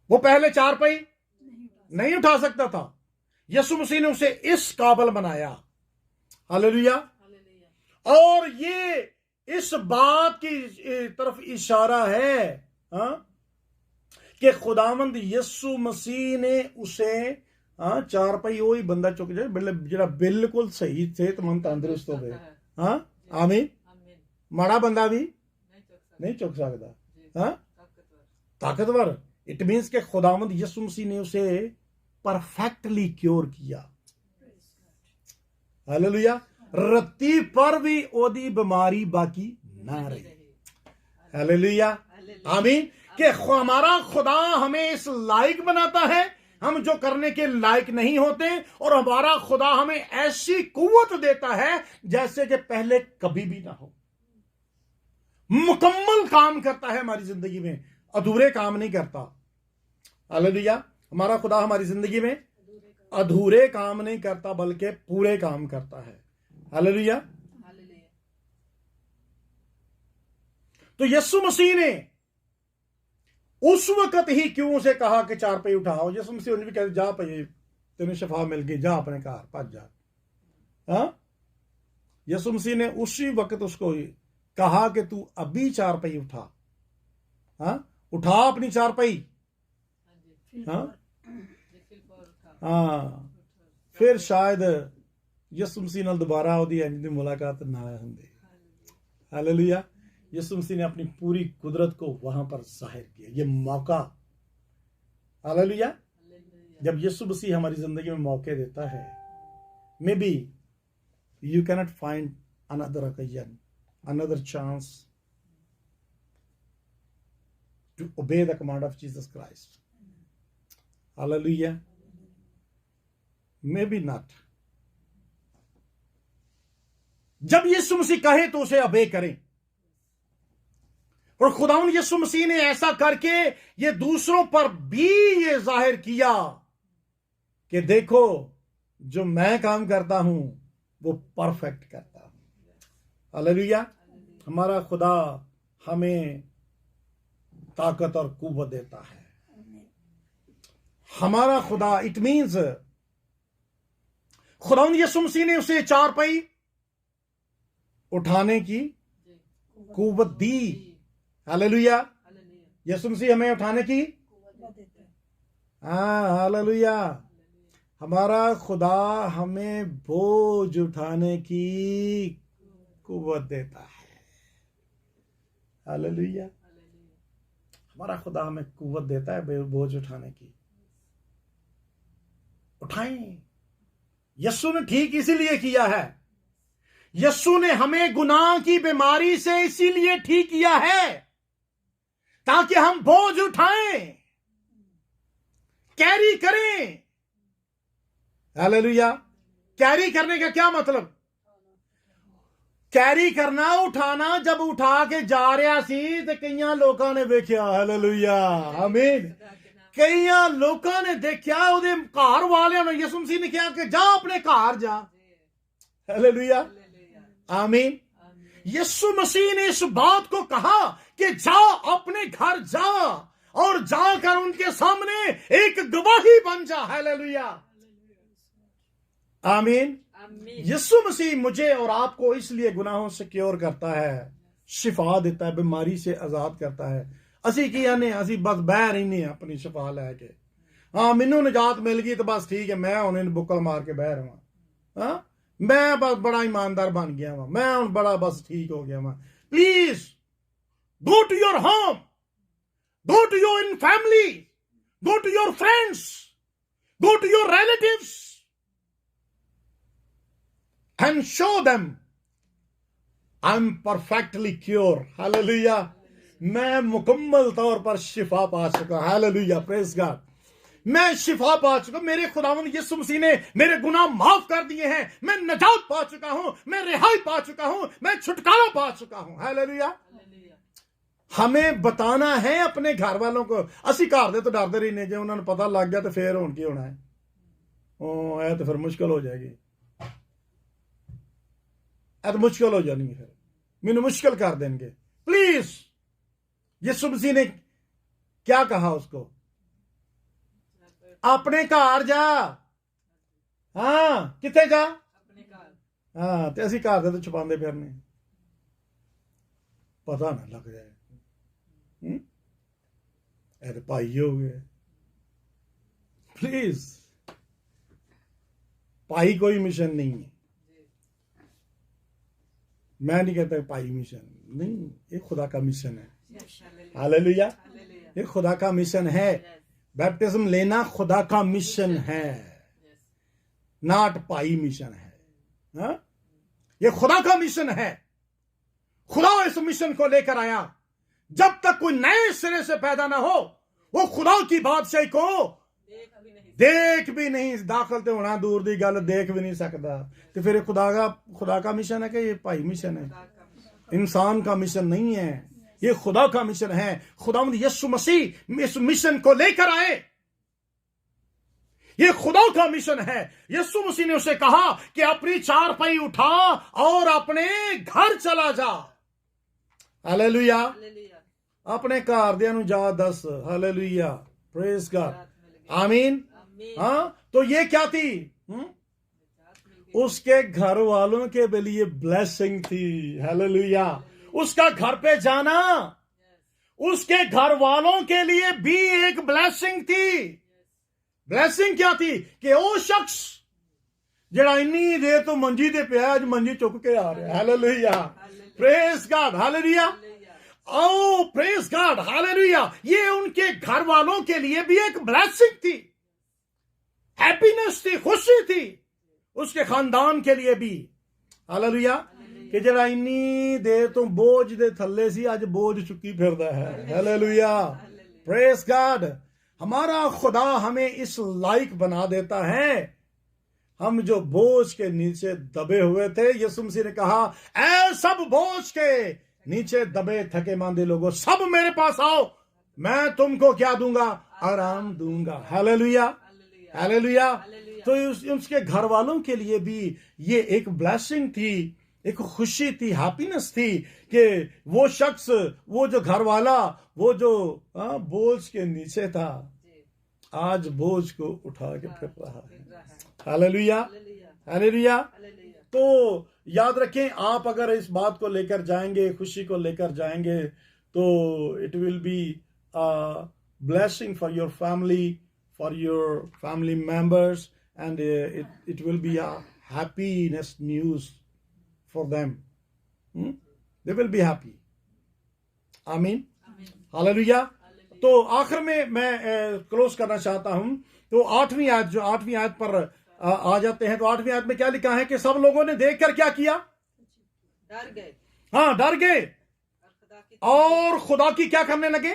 वो पहले चारपाई नहीं उठा सकता था, यीशु मसीह ने उसे इस काबिल बनाया। हालेलुया। और ये इस बात की तरफ इशारा है कि खुदावंद यीशु मसीह ने उसे चारपाई वही बंदा चुक जाए जरा बिल्कुल सही सेहतमंद तंदुरुस्त हो गए। आमीन। माड़ा बंदा भी नहीं चुक सकता। ताकतवर, इट मीन्स के खुदावंद यीशु मसीह ने उसे परफेक्टली क्योर किया। हालेलुया। रत्ती पर भी ओदी बीमारी बाकी ना रही। हालेलुया। आमीन। कि हमारा खुदा हमें इस लायक बनाता है हम जो करने के लायक नहीं होते, और हमारा खुदा हमें ऐसी कुव्वत देता है जैसे कि पहले कभी भी ना हो। मुकम्मल काम करता है हमारी जिंदगी में, अधूरे काम नहीं करता। हालेलुया। हमारा खुदा हमारी जिंदगी में अधूरे काम नहीं करता बल्कि पूरे काम करता है। हालेलुया। तो यीशु मसीह ने उस वक्त ही क्यों उसे कहा कि चारपाई उठाओ। यीशु मसीह उन्हें भी कहते जा पे तेने शफा मिल गई, जा अपने घर भज जा। यीशु मसीह ने उसी वक्त उसको कहा कि तू अभी चारपाई उठा। उठा अपनी चारपाई। फिर शायद यीशु मसीह नाल दोबारा ओदी इंज दी मुलाकात ना हुंदी। हालेलुया। यीशु मसीह ने अपनी पूरी कुदरत को वहां पर जाहिर किया, ये मौका। हालेलुया। जब यीशु मसीह हमारी जिंदगी में मौके देता है, maybe you cannot find another occasion, another chance to obey the command of Jesus Christ. Hallelujah. Maybe not. जब यीशु मसीह कहे तो उसे ओबे करें। और खुदावंद यीशु मसीह ने ऐसा करके ये दूसरों पर भी ये जाहिर किया कि देखो जो मैं काम करता हूं वो परफेक्ट करता हूं। हालेलुया। हमारा खुदा हमें ताकत और कुव्वत देता है। हमारा खुदा, इट मीन्स खुदावंद यीशु मसीह ने उसे चारपाई उठाने की कुव्वत दी। हालेलुया। यीशु मसीह हमें उठाने की, हालेलुया। हमारा खुदा हमें बोझ उठाने की कुव्वत देता है। हालेलुया। हमारा खुदा हमें कुव्वत देता है बोझ उठाने की। उठाएं। यीशु ने ठीक इसीलिए किया है। यीशु ने हमें गुनाह की बीमारी से इसीलिए ठीक किया है ताकि हम बोझ उठाएं, कैरी करें। हालेलुया। कैरी करने का क्या मतलब? कैरी करना, उठाना। जब उठा के जा रहा सी तो कई लोगों ने देखा। हालेलुया। आमीन। कई लोगों ने देखा, उहदे घर वाले ने यीशु मसीह ने कहा कि जा अपने घर जा। हालेलुया। आमीन। यीशु मसीह ने इस बात को कहा कि जा अपने घर जा और जाकर उनके सामने एक गवाही बन जा। हालेलुया। आमीन। यीशु मसीह मुझे और आपको इसलिए गुनाहों से क्योर करता है, शिफा देता है, बीमारी से आजाद करता है। असी की आने, असी बस बह रही अपनी शिफा लैके। हाँ, मैनू निजात मिल गई तो बस ठीक है, मैं हुण बुक्कल मार के बह रहा। हाँ, मैं बस बड़ा ईमानदार बन गया वा, मैं हुण बड़ा बस ठीक हो गया वा। Please go to your home, go to your in family, go to your friends, go to your relatives and show them I'm perfectly cured. Hallelujah. मैं मुकम्मल तौर पर शिफा पा चुका। हालेलुया। Praise God. मैं शिफा पा चुका। मेरे खुदावंद यीशु मसीह ने मेरे गुनाह माफ कर दिए हैं। मैं नजात पा चुका हूं, मैं रिहाई पा चुका हूं, मैं छुटकारा पा चुका हूं। हालेलुया। हमें बताना है अपने घर वालों को। असी घर दे तो डरते रहने, जो उन्होंने पता लग गया तो फिर हुण की होना है? ओ तो फिर मुश्किल हो जाएगी। तो मुश्किल हो जानी है, फिर मैनू मुश्किल कर देंगे। प्लीज प्लीज, यीशु मसीह ने क्या कहा उसको? अपने घर जा। हाँ, किथे जा? हाँ, ते असी घर दे तो छुपांदे फिरने, पता ना लग जाए। ए ते भाई हो गए। प्लीज, भाई कोई मिशन नहीं है। मैं नहीं कहता भाई मिशन नहीं, ये खुदा का मिशन है। हालेलुया, ये खुदा का मिशन है। बैप्टिज्म लेना खुदा का मिशन है, नॉट भाई मिशन है। हाँ? ये खुदा का मिशन है। खुदा इस मिशन को लेकर आया। जब तक कोई नए सिरे से पैदा ना हो, वो खुदा की बादशाही को देख भी नहीं, दाखिल तो होना दूर दी गल, देख भी नहीं सकता। तो फिर खुदा का मिशन है कि ये भाई मिशन है? इंसान का मिशन नहीं है, ये खुदा का मिशन है। खुदा यीशु मसीह इस मिशन को लेकर आए। ये खुदा का मिशन है। यीशु मसीह ने उसे कहा कि अपनी चारपाई उठा और अपने घर चला जा। हालेलुया, अपने घर दियां नूं जा दस। हालेलुया, प्रेज गॉड, आमीन। हाँ, तो ये क्या थी? उसके घर वालों के लिए ब्लेसिंग थी। हालेलुया, उसका घर पे जाना उसके घर वालों के लिए भी एक ब्लेसिंग थी। ब्लेसिंग क्या थी? कि वो शख्स जड़ा इन्नी देर तो मंजी ते पिया, अज मंजी चुक के आ रहा है। हालेलुया, प्रेज गॉड, हालेलुया, ओ प्रेज गॉड, हालेलुया। ये उनके घर वालों के लिए भी एक ब्लेसिंग थी, हैप्पीनेस थी, खुशी थी। उसके खानदान के लिए भी। हालेलुया, कि जरा इन्नी देर तो बोझ दे थल्ले सी, अज बोझ चुकी फिरदा है। Hallelujah, praise God. हमारा खुदा हमें इस लायक बना देता है। हम जो बोझ के नीचे दबे हुए थे, यीशु मसीह ने कहा, ऐ सब बोझ के नीचे दबे थके मांदे लोगों, सब मेरे पास आओ, मैं तुमको क्या दूंगा? आराम दूंगा। Hallelujah, hallelujah. तो उसके घर वालों के लिए भी ये एक ब्लेसिंग थी, एक खुशी थी, हैप्पीनेस थी कि वो शख्स, वो जो घर वाला, वो जो बोझ के नीचे था, आज बोझ को उठा के फिर रहा है। Hallelujah, hallelujah. तो याद रखें, आप अगर इस बात को लेकर जाएंगे, खुशी को लेकर जाएंगे, तो it will be blessing for your family, for your family members, and it will be a happiness news for them. They will be happy. आमीन, हालेलुया। तो आखिर में मैं क्लोज करना चाहता हूं। तो आठवीं आयत पर आ जाते हैं। तो आठवीं आयत में क्या लिखा है कि सब लोगों ने देखकर क्या किया? डर गए। हाँ, डर गए और खुदा की क्या करने लगे?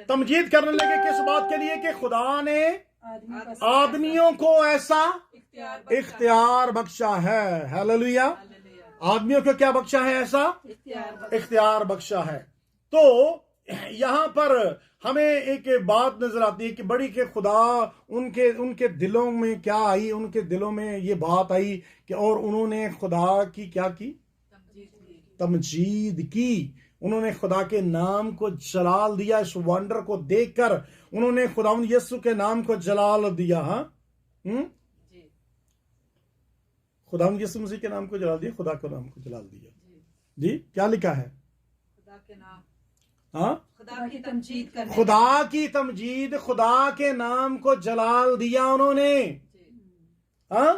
तमजीद करने लगे। किस बात के लिए? कि खुदा ने आदमियों को ऐसा इख्तियार बख्शा है। हालेलुया, आदमियों को क्या बख्शा है? ऐसा इख्तियार बख्शा है। तो यहां पर हमें एक बात नजर आती है कि बड़ी के खुदा उनके दिलों में क्या आई? उनके दिलों में ये बात आई कि और उन्होंने खुदा की क्या की? तमजीद की। उन्होंने खुदा के नाम को जलाल दिया। इस वंडर को देखकर उन्होंने खुदा यीशु के नाम को जलाल दिया। हाँ, खुदा यीशु मसीह के नाम को जलाल दिया, खुदा के नाम को जलाल दिया। जी, क्या लिखा है? खुदा के नाम, हाँ, खुदा की तमजीद करने, खुदा की तमजीद, खुदा के नाम को जलाल दिया उन्होंने। हाँ,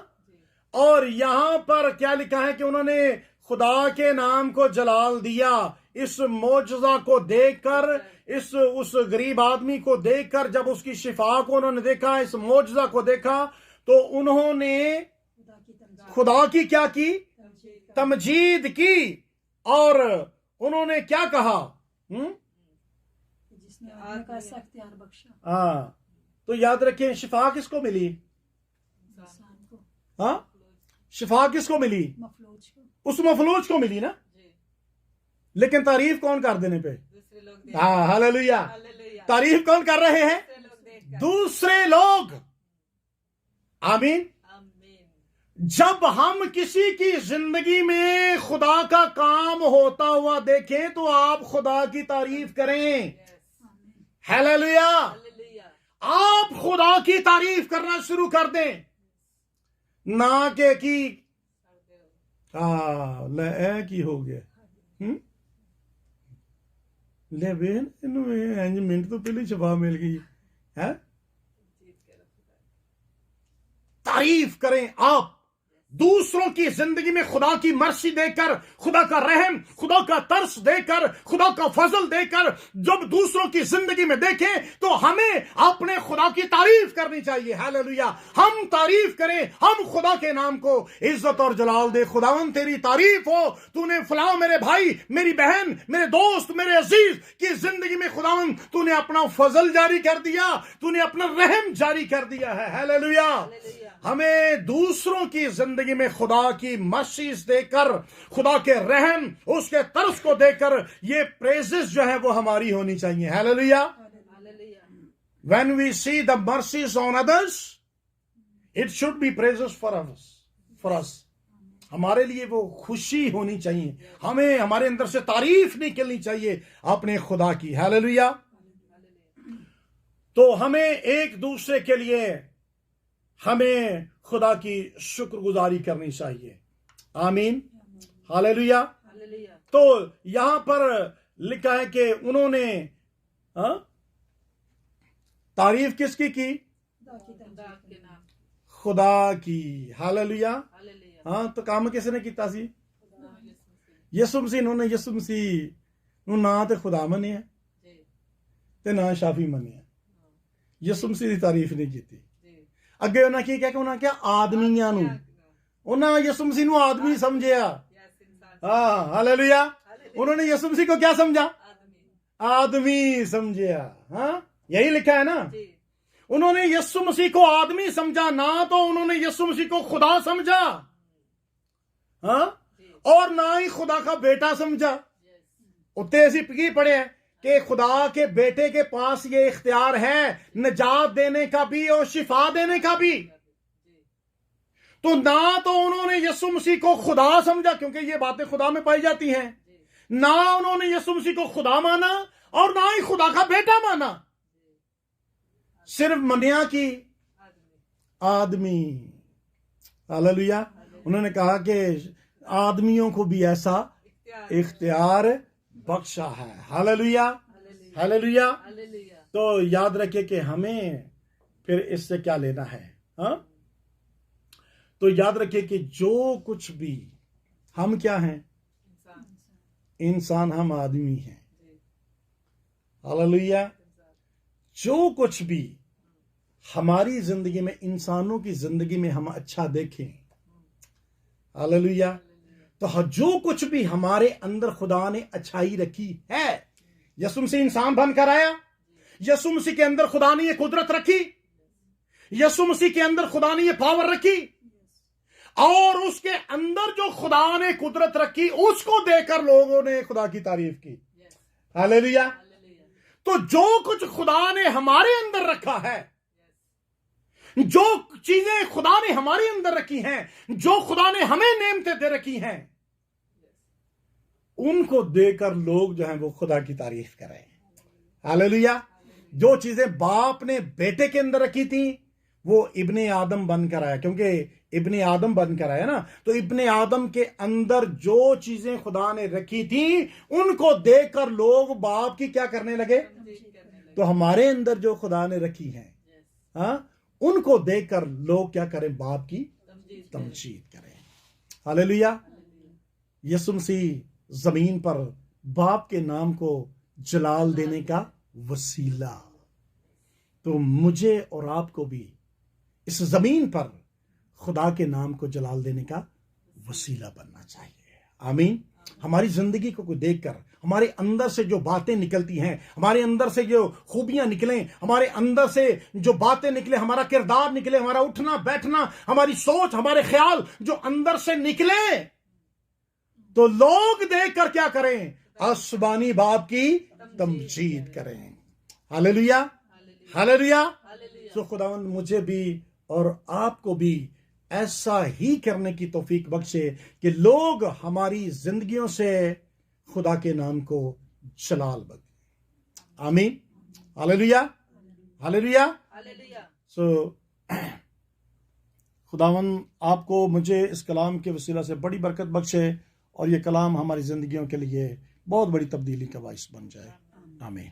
और यहां पर क्या लिखा है कि उन्होंने खुदा के नाम को जलाल दिया। इस मौजज़ा को देखकर, उस गरीब आदमी को देखकर, जब उसकी शिफा को उन्होंने देखा, इस मौजज़ा को देखा, तो उन्होंने खुदा की क्या की? तमजीद की। और उन्होंने क्या कहा? हाँ, तो याद रखें, शिफा किसको मिली? हाँ, शिफा किसको मिली? उस मफलूज को मिली ना। लेकिन तारीफ कौन कर देने पे? हाँ, हालेलुया। तारीफ कौन कर रहे हैं? दूसरे लोग। आमीन। जब हम किसी की जिंदगी में खुदा का काम होता हुआ देखें तो आप खुदा की तारीफ करें। हालेलुया। हालेलुया। आप खुदा की तारीफ करना शुरू कर दें, ना के की ले ए की हो गया ले बेन इन मिनट तो पहले शफा मिल गई है। तारीफ करें आप दूसरों की जिंदगी में खुदा की मर्सी देकर, खुदा का रहम, खुदा का तरस देकर, खुदा का फजल देकर जब दूसरों की जिंदगी में देखें तो हमें अपने खुदा की तारीफ करनी चाहिए। हालेलुया। हम तारीफ करें, हम खुदा के नाम को इज्जत और जलाल दे। खुदावन तेरी तारीफ हो, तूने फलां मेरे भाई, मेरी बहन, मेरे दोस्त, मेरे अजीज की जिंदगी में खुदावन तूने अपना फजल जारी कर दिया, तूने अपना रहम जारी कर दिया है। हालेलुया। हमें दूसरों की जिंदगी में खुदा की मर्सीज देकर, खुदा के रहम, उसके तरस को देकर ये प्रेजेस जो है वो हमारी होनी चाहिए। Hallelujah. When we see the mercies on others, it should be praises for us. हमारे लिए वो खुशी होनी चाहिए, हमें हमारे अंदर से तारीफ निकलनी चाहिए अपने खुदा की। हालेलुया। तो हमें एक दूसरे के लिए हमें खुदा की शुक्रगुजारी करनी चाहिए। आमीन। हालेलुया। तो यहां पर लिखा है कि उन्होंने तारीफ किसकी की? खुदा की। हालेलुया। हाँ, तो काम किसने किया सी? यसु मसीह। उन्होंने यसु मसीह ना तो खुदा मनिया ते ना शाफी मनिया। यसु मसीह की तारीफ नहीं की। ਅੱਗੇ ਉਹਨਾਂ ਕੀ ਕਹਿ ਕੇ ਉਹਨਾਂ ਕਿਹਾ ਆਦਮੀਆਂ ਨੂੰ, ਉਹਨਾਂ ਯਿਸੂ ਮਸੀਹ ਨੂੰ ਆਦਮੀ ਸਮਝਿਆ। हाँ हालेलुया। उन्होंने यीशु मसीह को क्या समझा? आदमी समझा। हाँ, यही लिखा है ना। उन्होंने यीशु मसीह को आदमी समझा, ना तो उन्होंने यीशु मसीह को खुदा समझा, हाँ, और ना ही खुदा का बेटा समझा। उत्ते ऐसी की पढ़े हैं कि खुदा के बेटे के पास ये इख्तियार है निजात देने का भी और शिफा देने का भी। तो ना तो उन्होंने यीशु मसीह को खुदा समझा, क्योंकि ये बातें खुदा में पाई जाती हैं, ना उन्होंने यीशु मसीह को खुदा माना और ना ही खुदा का बेटा माना, सिर्फ मनिया की आदमी। हालेलुया। उन्होंने कहा कि आदमियों को भी ऐसा इख्तियार बख्शा है। हालेलुया। हालेलुया। तो याद रखिए कि हमें फिर इससे क्या लेना है। हाँ, तो याद रखिए कि जो कुछ भी हम क्या हैं, इंसान, हम आदमी हैं। हालेलुया। जो कुछ भी हमारी जिंदगी में, इंसानों की जिंदगी में हम अच्छा देखें, हालेलुया, तो जो कुछ भी हमारे अंदर खुदा ने अच्छाई रखी है, यीशु मसीह इंसान बनकर आया, यीशु मसीह के अंदर खुदा ने ये कुदरत रखी, यीशु मसीह के अंदर खुदा ने ये पावर रखी, और उसके अंदर जो खुदा ने कुदरत रखी उसको देखकर लोगों ने खुदा की तारीफ की। हालेलुया। तो जो कुछ खुदा ने हमारे अंदर रखा है, जो चीजें खुदा ने हमारे अंदर रखी हैं, जो खुदा ने हमें नेमतें दे रखी हैं, उनको देकर लोग जो हैं वो खुदा की तारीफ कर रहे हैं। हालेलुया। जो चीजें बाप ने बेटे के अंदर रखी थी वो इब्ने आदम बनकर आया, क्योंकि इब्ने आदम बनकर आया ना, तो इब्ने आदम के अंदर जो चीजें खुदा ने रखी थी उनको देखकर लोग बाप की क्या करने लगे। तो हमारे अंदर जो खुदा ने रखी है, हाँ, उनको देखकर लोग क्या करें, बाप की तमजीद करें। हालेलुया। यीशु मसीह जमीन पर बाप के नाम को जलाल देने का वसीला, तो मुझे और आपको भी इस जमीन पर खुदा के नाम को जलाल देने का वसीला बनना चाहिए। आमीन। हमारी जिंदगी को देखकर हमारे अंदर से जो बातें निकलती हैं, हमारे अंदर से जो खूबियां निकलें, हमारे अंदर से जो बातें निकले, हमारा किरदार निकले, हमारा उठना बैठना, हमारी सोच, हमारे ख्याल जो अंदर से निकले, तो लोग देखकर क्या करें, आसमानी बाप की तमजीद करें। हालेलुया। हालेलुया। तो खुदावंद मुझे भी और आपको भी ऐसा ही करने की तौफीक बख्शे कि लोग हमारी जिंदगियों से खुदा के नाम को जलाल बख्शे। आमीन। Hallelujah, hallelujah. हालेलुया। सो खुदावन आपको मुझे इस कलाम के वसीला से बड़ी बरकत बख्शे और ये कलाम हमारी जिंदगियों के लिए बहुत बड़ी तब्दीली का बाइस बन जाए। आमीन।